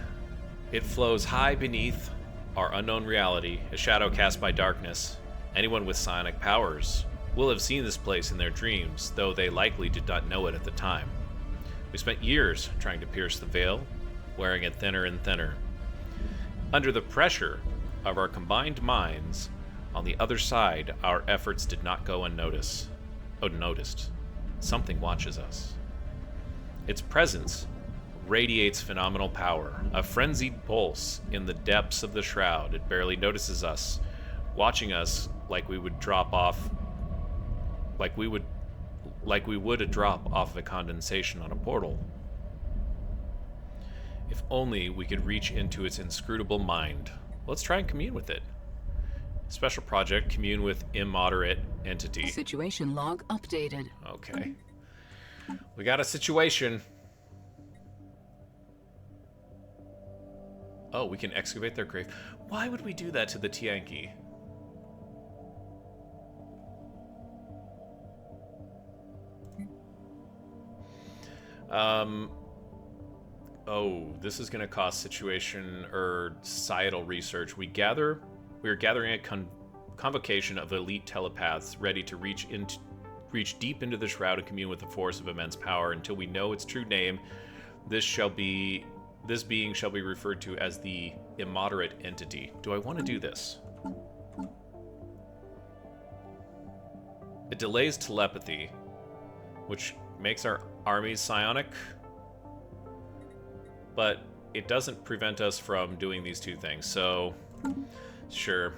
It flows high beneath our unknown reality, a shadow cast by darkness. Anyone with psionic powers will have seen this place in their dreams, though they likely did not know it at the time. We spent years trying to pierce the veil, wearing it thinner and thinner. Under the pressure of our combined minds, on the other side, our efforts did not go unnoticed. Something watches us. Its presence radiates phenomenal power, a frenzied pulse in the depths of the Shroud. It barely notices us, watching us like we would a drop off of a condensation on a portal. If only we could reach into its inscrutable mind. Let's try and commune with it. Special project, commune with immoderate entity. Situation log updated. Okay. We got a situation. Oh, we can excavate their grave. Why would we do that to the Tianki? Oh, this is going to cost situation or societal research. We are gathering a convocation of elite telepaths ready to reach deep into the Shroud and commune with a force of immense power. Until we know its true name, this being shall be referred to as the immoderate entity. Do I want to do this? It delays telepathy, which makes our armies psionic, but it doesn't prevent us from doing these two things, so sure.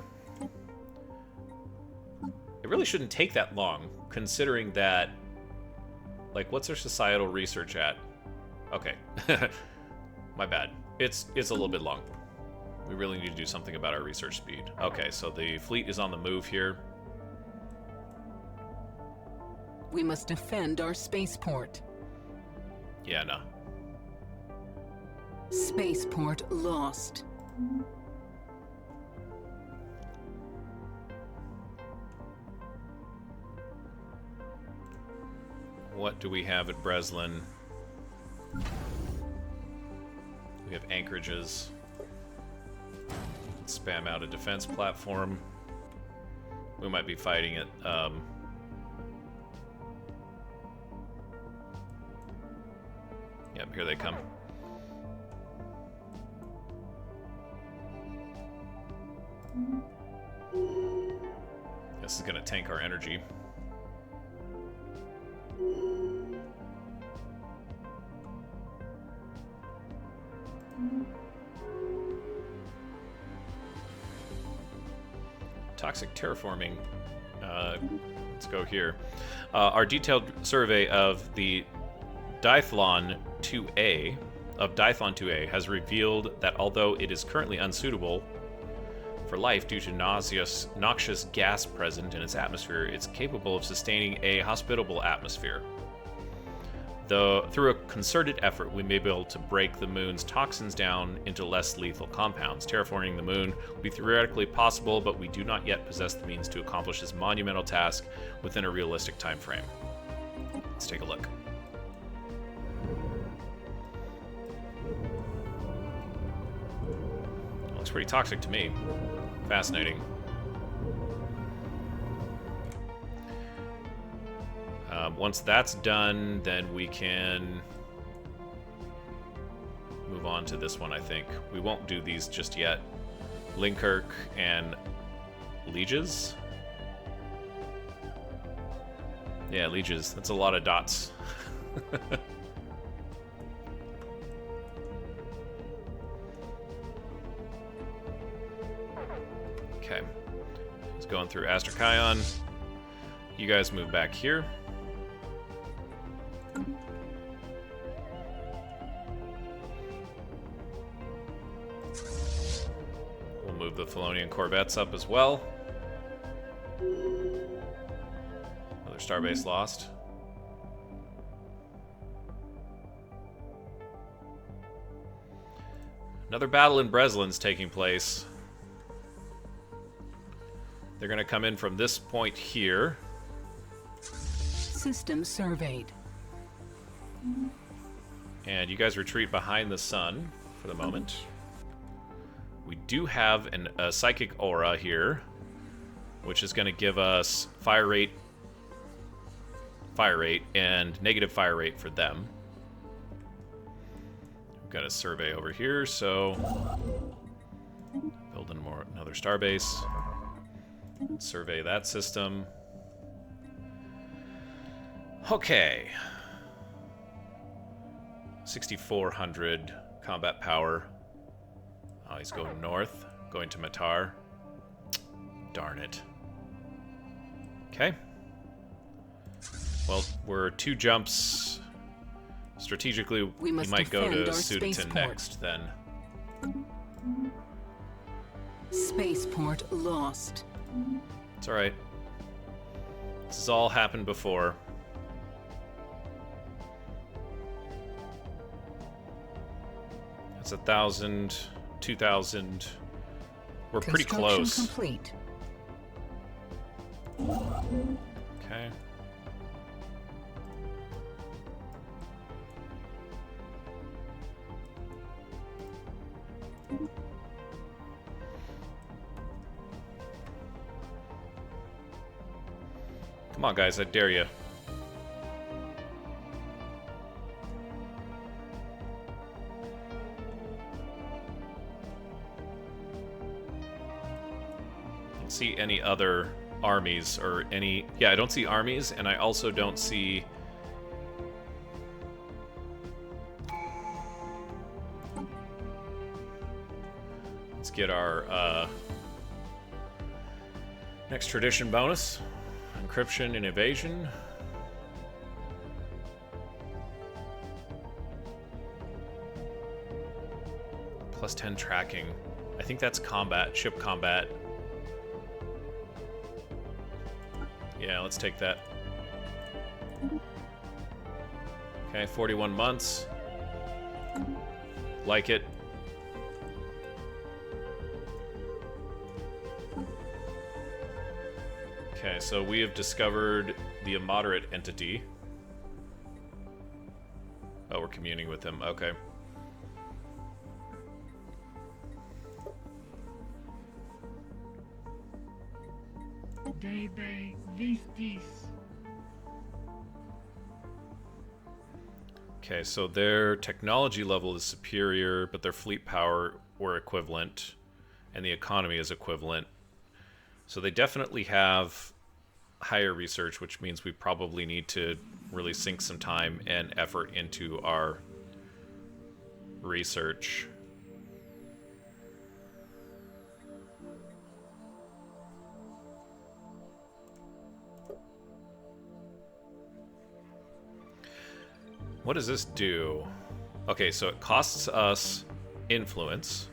It really shouldn't take that long, considering that, like, what's our societal research at? Okay. My bad. It's a little bit long. We really need to do something about our research speed. Okay, so the fleet is on the move here. We must defend our spaceport. Yeah, no. Spaceport lost. What do we have at Breslin? We have anchorages. Spam out a defense platform. We might be fighting it. Yep, here they come. This is gonna tank our energy. Toxic terraforming. Let's go here. Our detailed survey of the Dythlon 2A has revealed that although it is currently unsuitable for life due to noxious gas present in its atmosphere, it's capable of sustaining a hospitable atmosphere. Though through a concerted effort, we may be able to break the moon's toxins down into less lethal compounds. Terraforming the moon will be theoretically possible, but we do not yet possess the means to accomplish this monumental task within a realistic time frame. Let's take a look. Looks pretty toxic to me. Fascinating. Once that's done, then we can move on to this one, I think. We won't do these just yet. Linkirk and Lieges. Yeah, Lieges. That's a lot of dots. Okay. Just going through Astrakaion. You guys move back here. of the Felonian corvettes up as well. Another starbase lost. Another battle in Breslin's taking place. They're going to come in from this point here. System surveyed. And you guys retreat behind the sun for the moment. We do have a psychic aura here, which is going to give us fire rate, and negative fire rate for them. We've got a survey over here, so building another starbase. Survey that system. Okay. 6,400 combat power. Oh, he's going north, going to Matar. Darn it. Okay. Well, we're 2 jumps. Strategically, we might go to Sudatin next, then. Spaceport lost. It's alright. This has all happened before. That's 1,000, 2,000. We're pretty close. Complete. Okay. Come on, guys, I dare you. Don't see any other armies or any... Yeah, I don't see armies, and I also don't see... Let's get our next tradition bonus. Encryption and evasion. Plus 10 tracking. I think that's combat, ship combat. Yeah, let's take that. Okay, 41 months. Like it. Okay, so we have discovered the immoderate entity. Oh, we're communing with him. Okay. Okay, so their technology level is superior, but their fleet power were equivalent, and the economy is equivalent. So they definitely have higher research, which means we probably need to really sink some time and effort into our research. What does this do? Okay, so it costs us influence.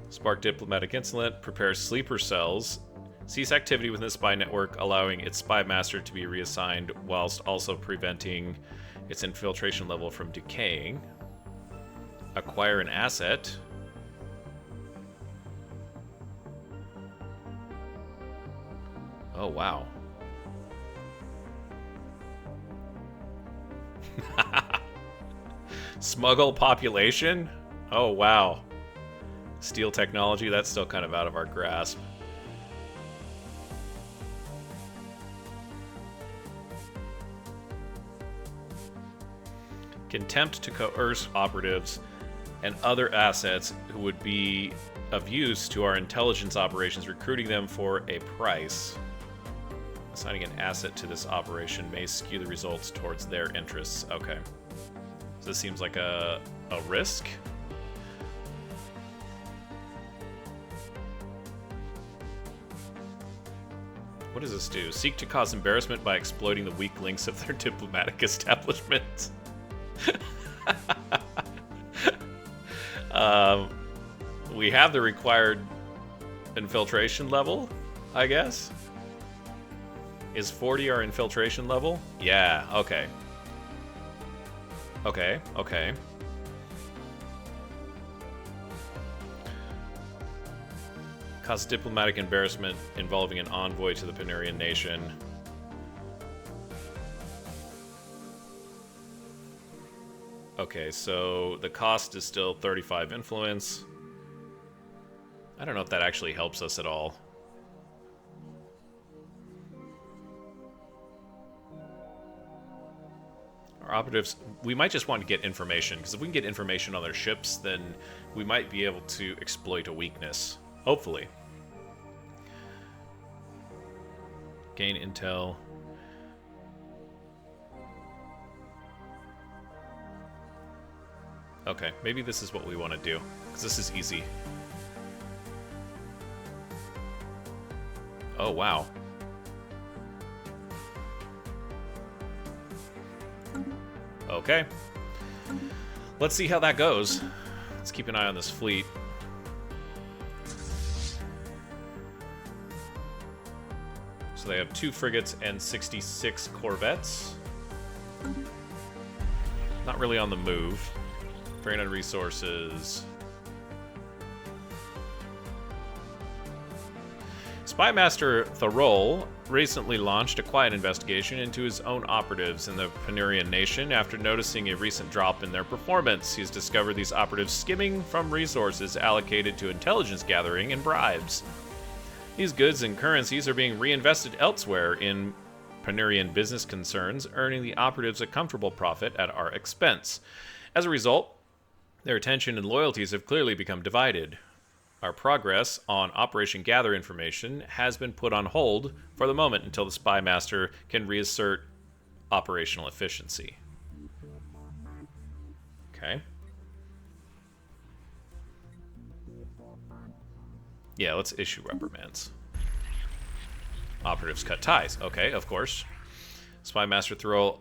Spark diplomatic insolent, prepares sleeper cells, cease activity within the spy network, allowing its spy master to be reassigned whilst also preventing its infiltration level from decaying. Acquire an asset. Oh, wow. Smuggle population? Oh, wow. Steel technology, that's still kind of out of our grasp. Contempt to coerce operatives and other assets who would be of use to our intelligence operations, recruiting them for a price. Assigning an asset to this operation may skew the results towards their interests. Okay. So this seems like a risk. What does this do? Seek to cause embarrassment by exploiting the weak links of their diplomatic establishments. We have the required infiltration level, I guess. Is 40 our infiltration level? Yeah, okay. Okay. Cause diplomatic embarrassment involving an envoy to the Panurian nation. Okay, so the cost is still 35 influence. I don't know if that actually helps us at all. Our operatives, we might just want to get information, because if we can get information on their ships, then we might be able to exploit a weakness. Hopefully. Gain intel. Okay, maybe this is what we want to do, because this is easy. Oh, wow. Okay. Let's see how that goes. Let's keep an eye on this fleet. So they have 2 frigates and 66 corvettes. Not really on the move. Drain on resources. Spymaster Thorol recently launched a quiet investigation into his own operatives in the Panurian nation after noticing a recent drop in their performance. He's discovered these operatives skimming from resources allocated to intelligence gathering and bribes. These goods and currencies are being reinvested elsewhere in Panurian business concerns, earning the operatives a comfortable profit at our expense. As a result, their attention and loyalties have clearly become divided. Our progress on Operation Gather information has been put on hold for the moment until the Spy Master can reassert operational efficiency. Okay. Yeah, let's issue reprimands. Operatives cut ties. Okay, of course. Spy Master Thrall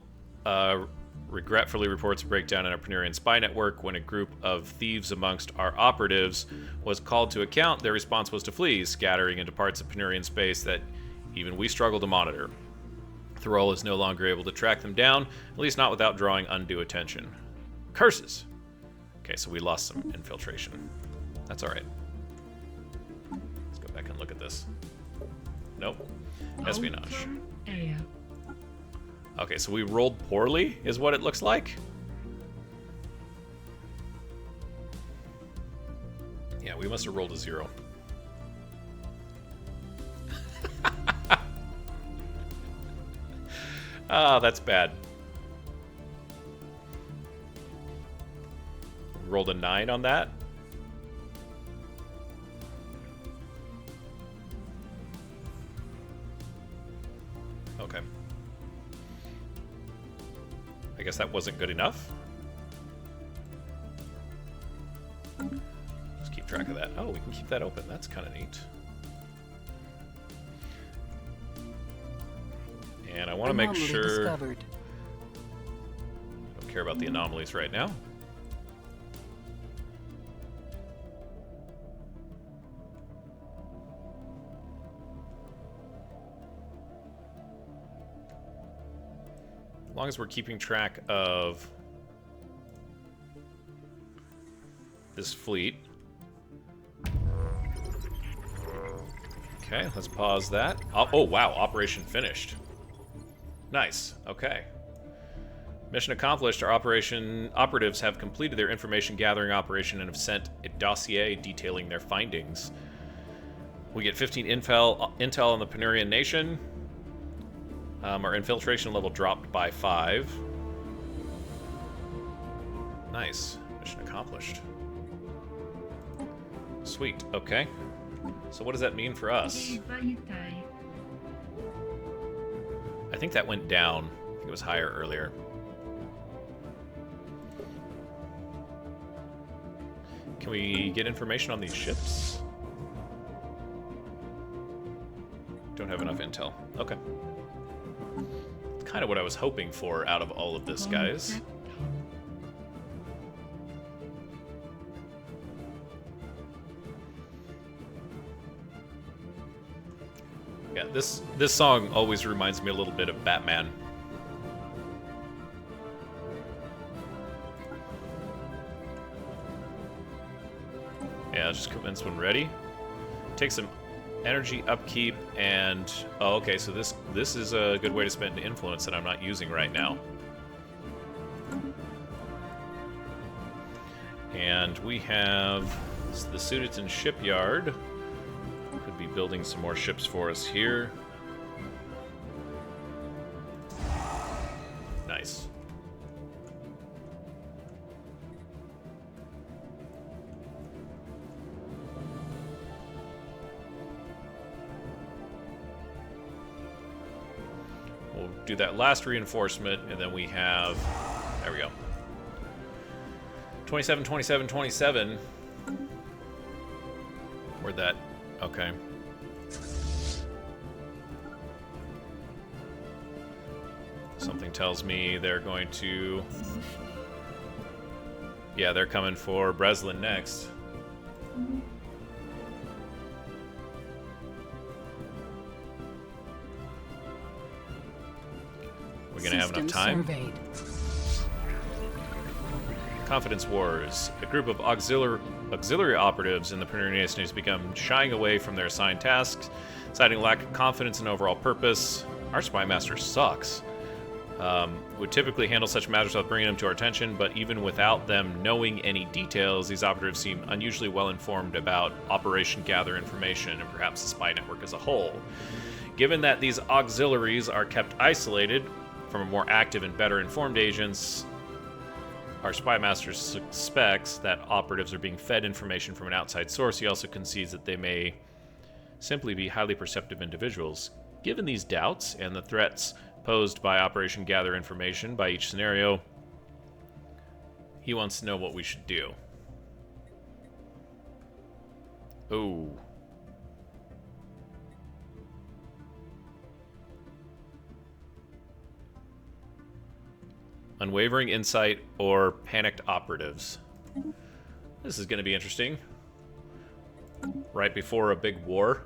regretfully reports a breakdown in our Panurian spy network. When a group of thieves amongst our operatives was called to account, their response was to flee, scattering into parts of Panurian space that even we struggle to monitor. Thrall is no longer able to track them down, at least not without drawing undue attention. Curses! Okay, so we lost some infiltration. That's alright. Let's go back and look at this. Nope. Espionage. Okay, so we rolled poorly, is what it looks like. Yeah, we must have rolled a 0. Ah, that's bad. Rolled a 9 on that. Okay. I guess that wasn't good enough. Just keep track of that. Oh, we can keep that open. That's kind of neat. And I want to make sure... I don't care about the anomalies right now. As long as we're keeping track of this fleet. Okay, let's pause that. Oh, wow, operation finished. Nice, okay. Mission accomplished. Our operatives have completed their information gathering operation and have sent a dossier detailing their findings. We get 15 intel on the Panurian nation. Our infiltration level dropped by 5. Nice. Mission accomplished. Sweet. Okay. So what does that mean for us? I think that went down. I think it was higher earlier. Can we get information on these ships? Don't have enough intel. Okay. Kind of what I was hoping for out of all of this, guys. Yeah, this song always reminds me a little bit of Batman. Yeah, let's just commence when ready. Take some energy upkeep and... Oh, okay, so this is a good way to spend influence that I'm not using right now. And we have the Sudeton shipyard. Could be building some more ships for us here. Nice. We'll do that last reinforcement, and then we have... There we go. 27, 27, 27. Where'd that... Okay. Something tells me they're going to... Yeah, they're coming for Breslin next. We're gonna have enough time. Surveyed. Confidence Wars. A group of auxiliary operatives in the Panurian Nation has become shying away from their assigned tasks, citing lack of confidence and overall purpose. Our spy master sucks. Would typically handle such matters without bringing them to our attention, but even without them knowing any details, these operatives seem unusually well informed about Operation Gather Information and perhaps the spy network as a whole. Given that these auxiliaries are kept isolated from more active and better informed agents, our spy master suspects that operatives are being fed information from an outside source. He also concedes that they may simply be highly perceptive individuals. Given these doubts and the threats posed by Operation Gather Information by each scenario, he wants to know what we should do. Oh. Unwavering insight or panicked operatives. This is going to be interesting. Right before a big war.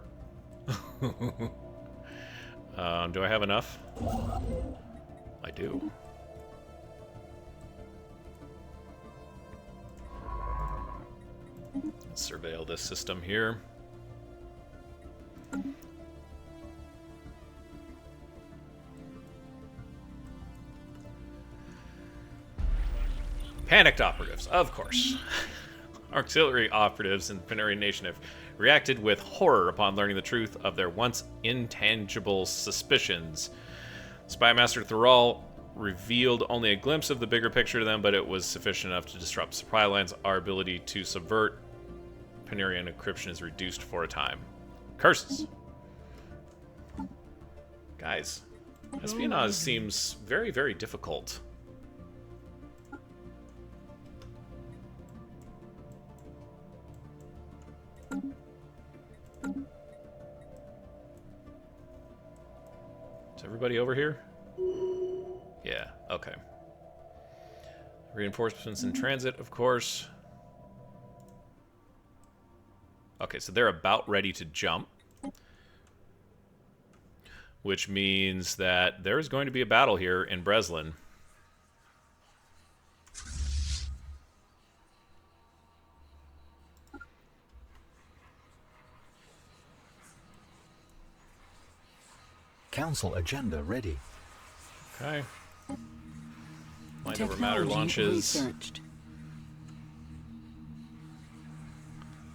Do I have enough? I do. Let's surveil this system here. Panicked operatives, of course. Auxiliary operatives in the Panurian Nation have reacted with horror upon learning the truth of their once intangible suspicions. Spymaster Thural revealed only a glimpse of the bigger picture to them, but it was sufficient enough to disrupt supply lines. Our ability to subvert Panurian encryption is reduced for a time. Curses. Guys, espionage seems very, very difficult. Is everybody over here? Yeah, okay. Reinforcements in transit, of course. Okay, so they're about ready to jump. Which means that there's going to be a battle here in Breslin. Council agenda ready. Okay. Mind over matter launches. Researched.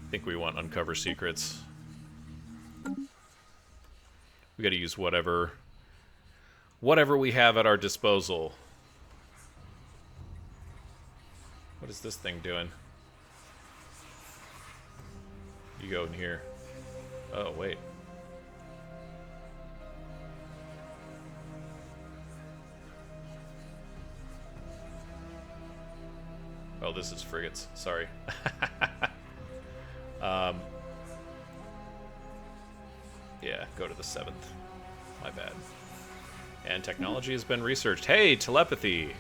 I think we want uncover secrets. We gotta use whatever we have at our disposal. What is this thing doing? You go in here. Oh, wait. Oh, this is frigates. Sorry. Yeah, go to the 7th. My bad. And technology has been researched. Hey, telepathy!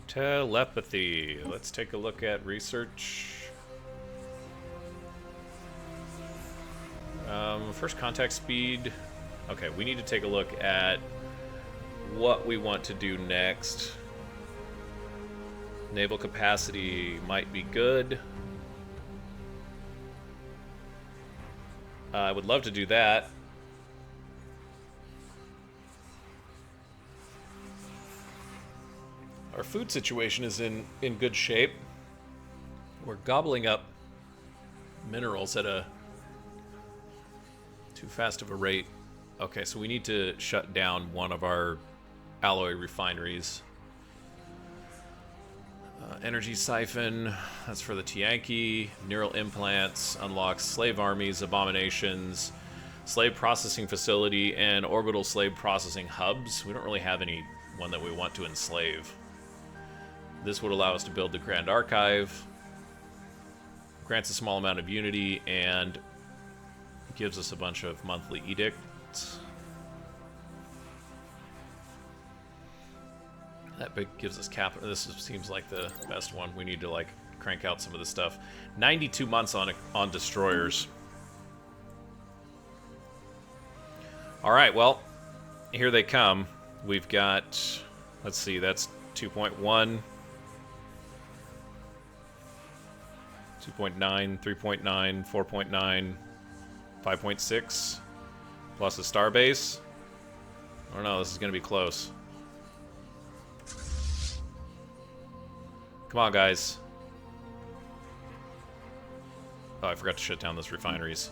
Telepathy. Let's take a look at research. First contact speed. Okay, we need to take a look at what we want to do next. Naval capacity might be good. I would love to do that. Our food situation is in good shape. We're gobbling up minerals at a too fast of a rate. Okay, so we need to shut down one of our alloy refineries. Energy siphon, that's for the Tianki. Neural implants, unlocks slave armies, abominations, slave processing facility, and orbital slave processing hubs. We don't really have any one that we want to enslave. This would allow us to build the Grand Archive, grants a small amount of unity, and gives us a bunch of monthly edicts. That big gives us capital. This seems like the best one. We need to like crank out some of this stuff. 92 months on destroyers. All right, well, here they come. We've got, let's see, that's 2.1, 2.9, 3.9, 4.9, 5.6, plus a starbase. I don't know, this is going to be close. Come on, guys. Oh, I forgot to shut down those refineries.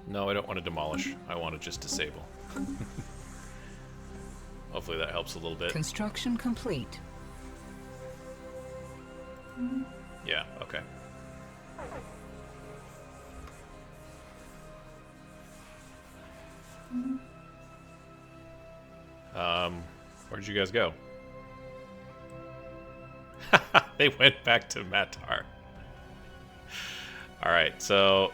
No, I don't want to demolish. I want to just disable. Hopefully that helps a little bit. Construction complete. Yeah, okay. Where'd you guys go? They went back to Matar. Alright, so...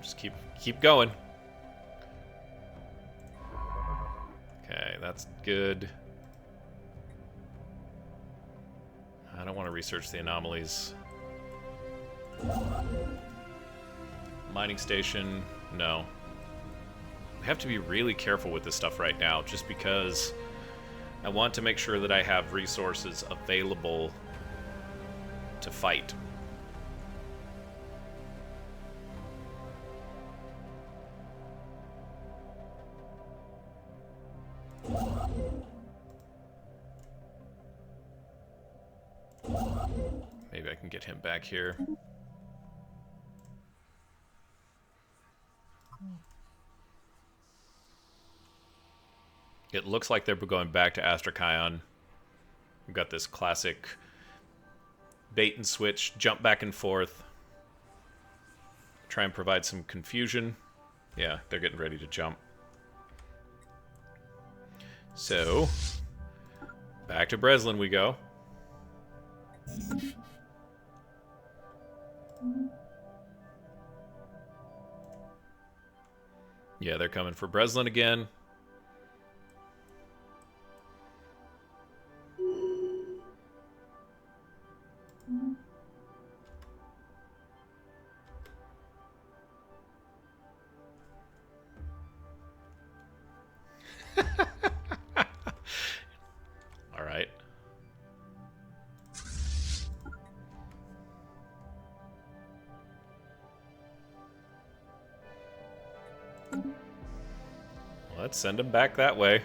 just keep going. Okay, that's good. I don't want to research the anomalies. Mining station, no. We have to be really careful with this stuff right now, just because I want to make sure that I have resources available to fight. Maybe I can get him back here. It looks like they're going back to Astrakhan. We've got this classic bait and switch, jump back and forth. Try and provide some confusion. Yeah, they're getting ready to jump. So, back to Breslin we go. Yeah, they're coming for Breslin again. All right. Let's send him back that way.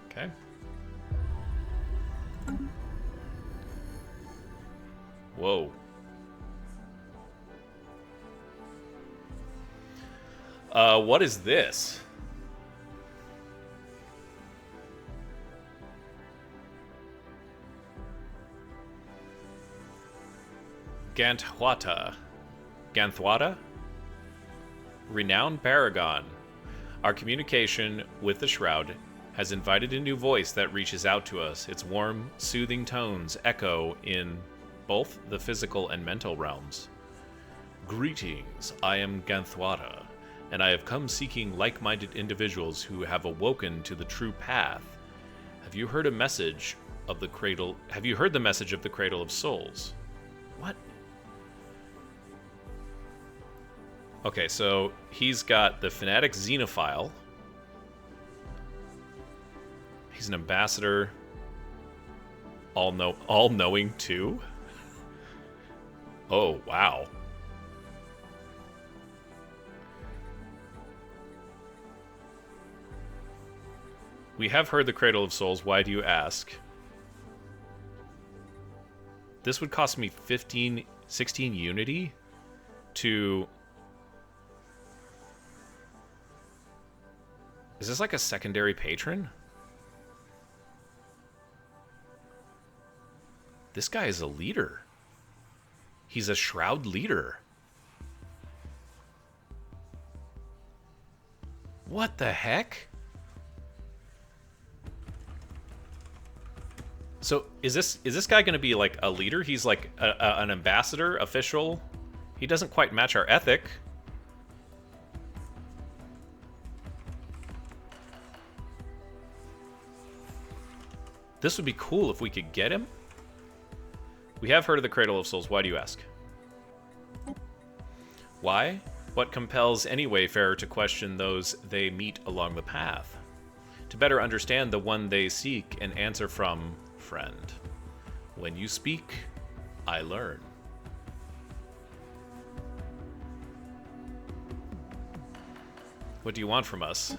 Okay. Whoa. What is this? Ganthwata? Renowned Paragon. Our communication with the Shroud has invited a new voice that reaches out to us. Its warm, soothing tones echo in both the physical and mental realms. Greetings, I am Ganthwata, and I have come seeking like-minded individuals who have awoken to the true path. Have you heard a message of the Cradle? Have you heard the message of the Cradle of Souls? What? Okay, so he's got the Fanatic Xenophile. He's an ambassador. All-knowing too? Oh, wow. We have heard the Cradle of Souls. Why do you ask? This would cost me 16 unity to... Is this like a secondary patron? This guy is a leader. He's a Shroud leader. What the heck? So is this guy going to be like a leader? He's like an ambassador, official. He doesn't quite match our ethic. This would be cool if we could get him. We have heard of the Cradle of Souls. Why do you ask? Why? What compels any wayfarer to question those they meet along the path? To better understand the one they seek and answer from, friend. When you speak, I learn. What do you want from us?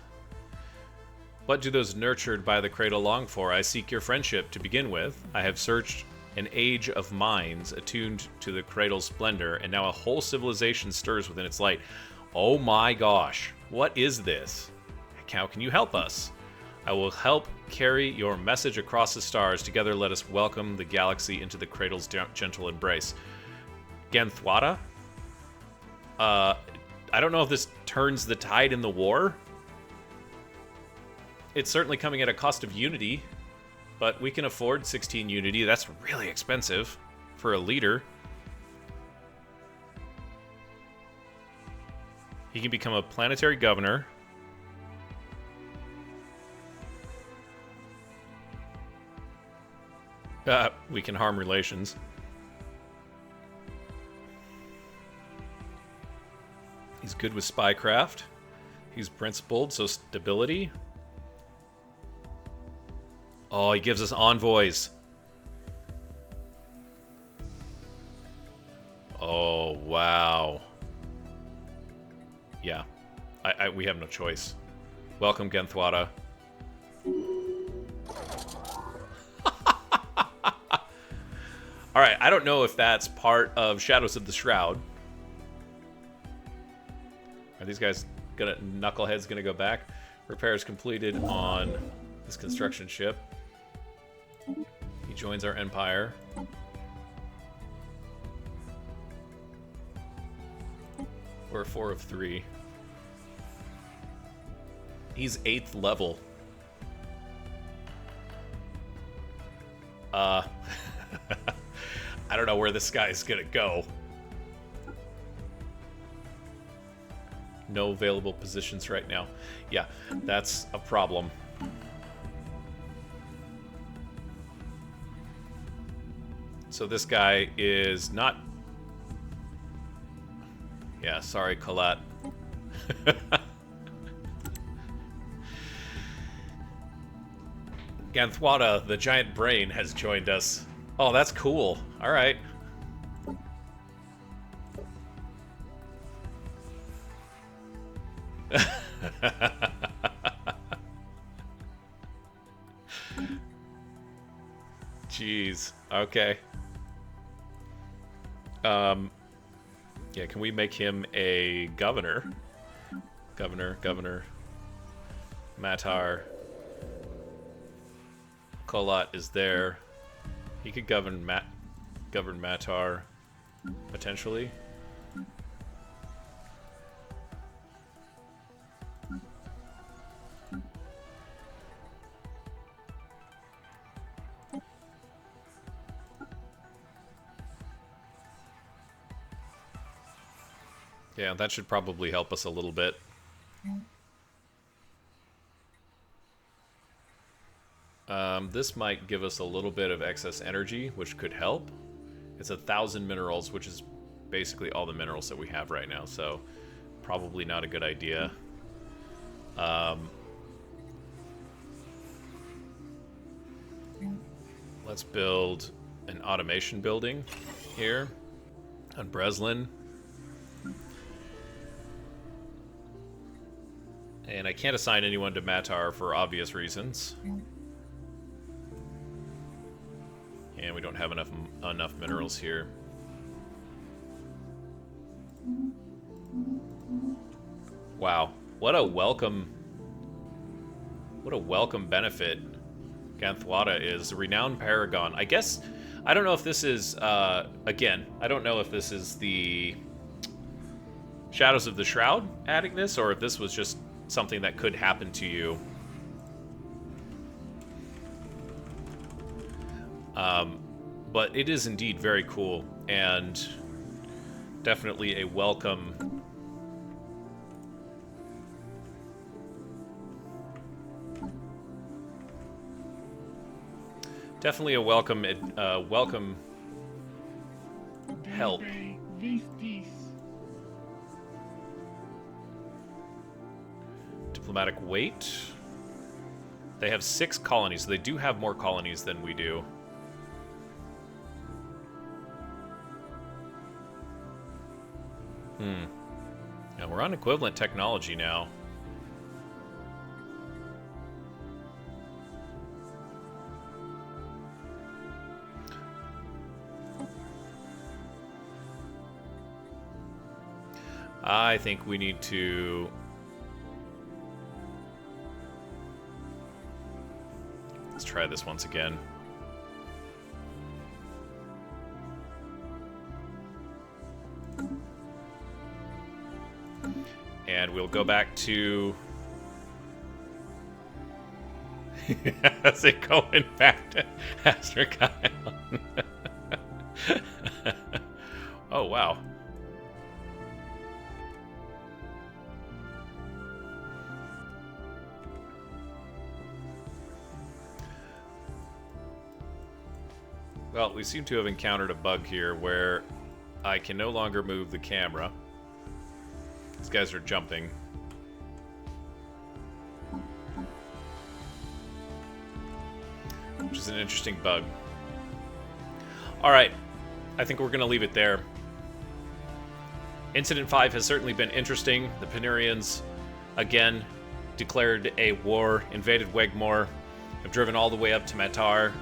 What do those nurtured by the cradle long for? I seek your friendship to begin with. I have searched an age of minds attuned to the cradle's splendor, and now a whole civilization stirs within its light. Oh my gosh, what is this? How can you help us? I will help carry your message across the stars. Together let us welcome the galaxy into the cradle's gentle embrace. Ganthwata? I don't know if this turns the tide in the war. It's certainly coming at a cost of unity, but we can afford 16 unity. That's really expensive for a leader. He can become a planetary governor. We can harm relations. He's good with spycraft. He's principled, so stability. Oh, he gives us envoys. Oh, wow. Yeah. We have no choice. Welcome, Ganthwata. Alright, I don't know if that's part of Shadows of the Shroud. Are these guys gonna... Knucklehead's gonna go back? Repairs completed on this construction ship. He joins our empire. We're 4 of 3. He's 8th level. I don't know where this guy's gonna go. No available positions right now. Yeah, that's a problem. So this guy is not... Yeah, sorry, Colette. Ganthwata, the giant brain, has joined us. Oh, that's cool. All right. Jeez. Okay. Yeah, can we make him a governor? Governor. Matar. Kolat is there. He could govern Matar, potentially. Yeah, that should probably help us a little bit. This might give us a little bit of excess energy, which could help. It's 1,000 minerals, which is basically all the minerals that we have right now, so probably not a good idea. Let's build an automation building here on Breslin. And I can't assign anyone to Matar for obvious reasons. And we don't have enough minerals here. Wow, what a welcome benefit Ganthwada is. Renowned Paragon. I guess, I don't know if this is, again, I don't know if this is the Shadows of the Shroud adding this, or if this was just something that could happen to you. But it is indeed very cool, and definitely a welcome welcome help. Diplomatic weight. They have 6 colonies, so they do have more colonies than we do. Yeah, we're on equivalent technology now. I think we need to... Let's try this once again. And we'll go back to... How's it going back to Astrakion? Oh, wow. Well, we seem to have encountered a bug here where I can no longer move the camera. These guys are jumping. Which is an interesting bug. Alright, I think we're going to leave it there. Incident 5 has certainly been interesting. The Panurians, again, declared a war, invaded Wegmore, have driven all the way up to Matar,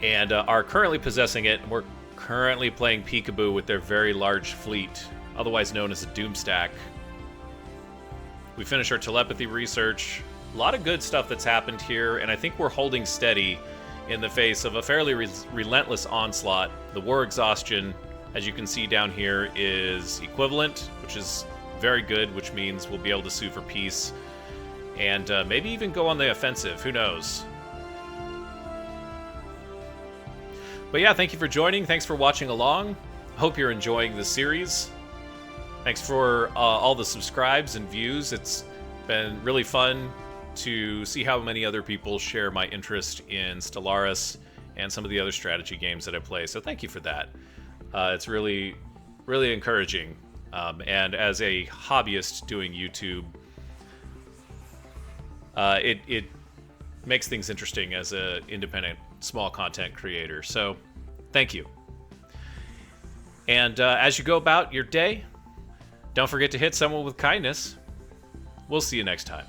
and are currently possessing it. We're currently playing peekaboo with their very large fleet, otherwise known as a Doomstack. We finished our telepathy research. A lot of good stuff that's happened here, and I think we're holding steady in the face of a fairly relentless onslaught. The war exhaustion, as you can see down here, is equivalent, which is very good, which means we'll be able to sue for peace, and maybe even go on the offensive. Who knows? But yeah, thank you for joining. Thanks for watching along. Hope you're enjoying the series. Thanks for all the subscribes and views. It's been really fun to see how many other people share my interest in Stellaris and some of the other strategy games that I play. So thank you for that. It's really, really encouraging. And as a hobbyist doing YouTube, it makes things interesting as an independent small content creator. So thank you. And as you go about your day, don't forget to hit someone with kindness. We'll see you next time.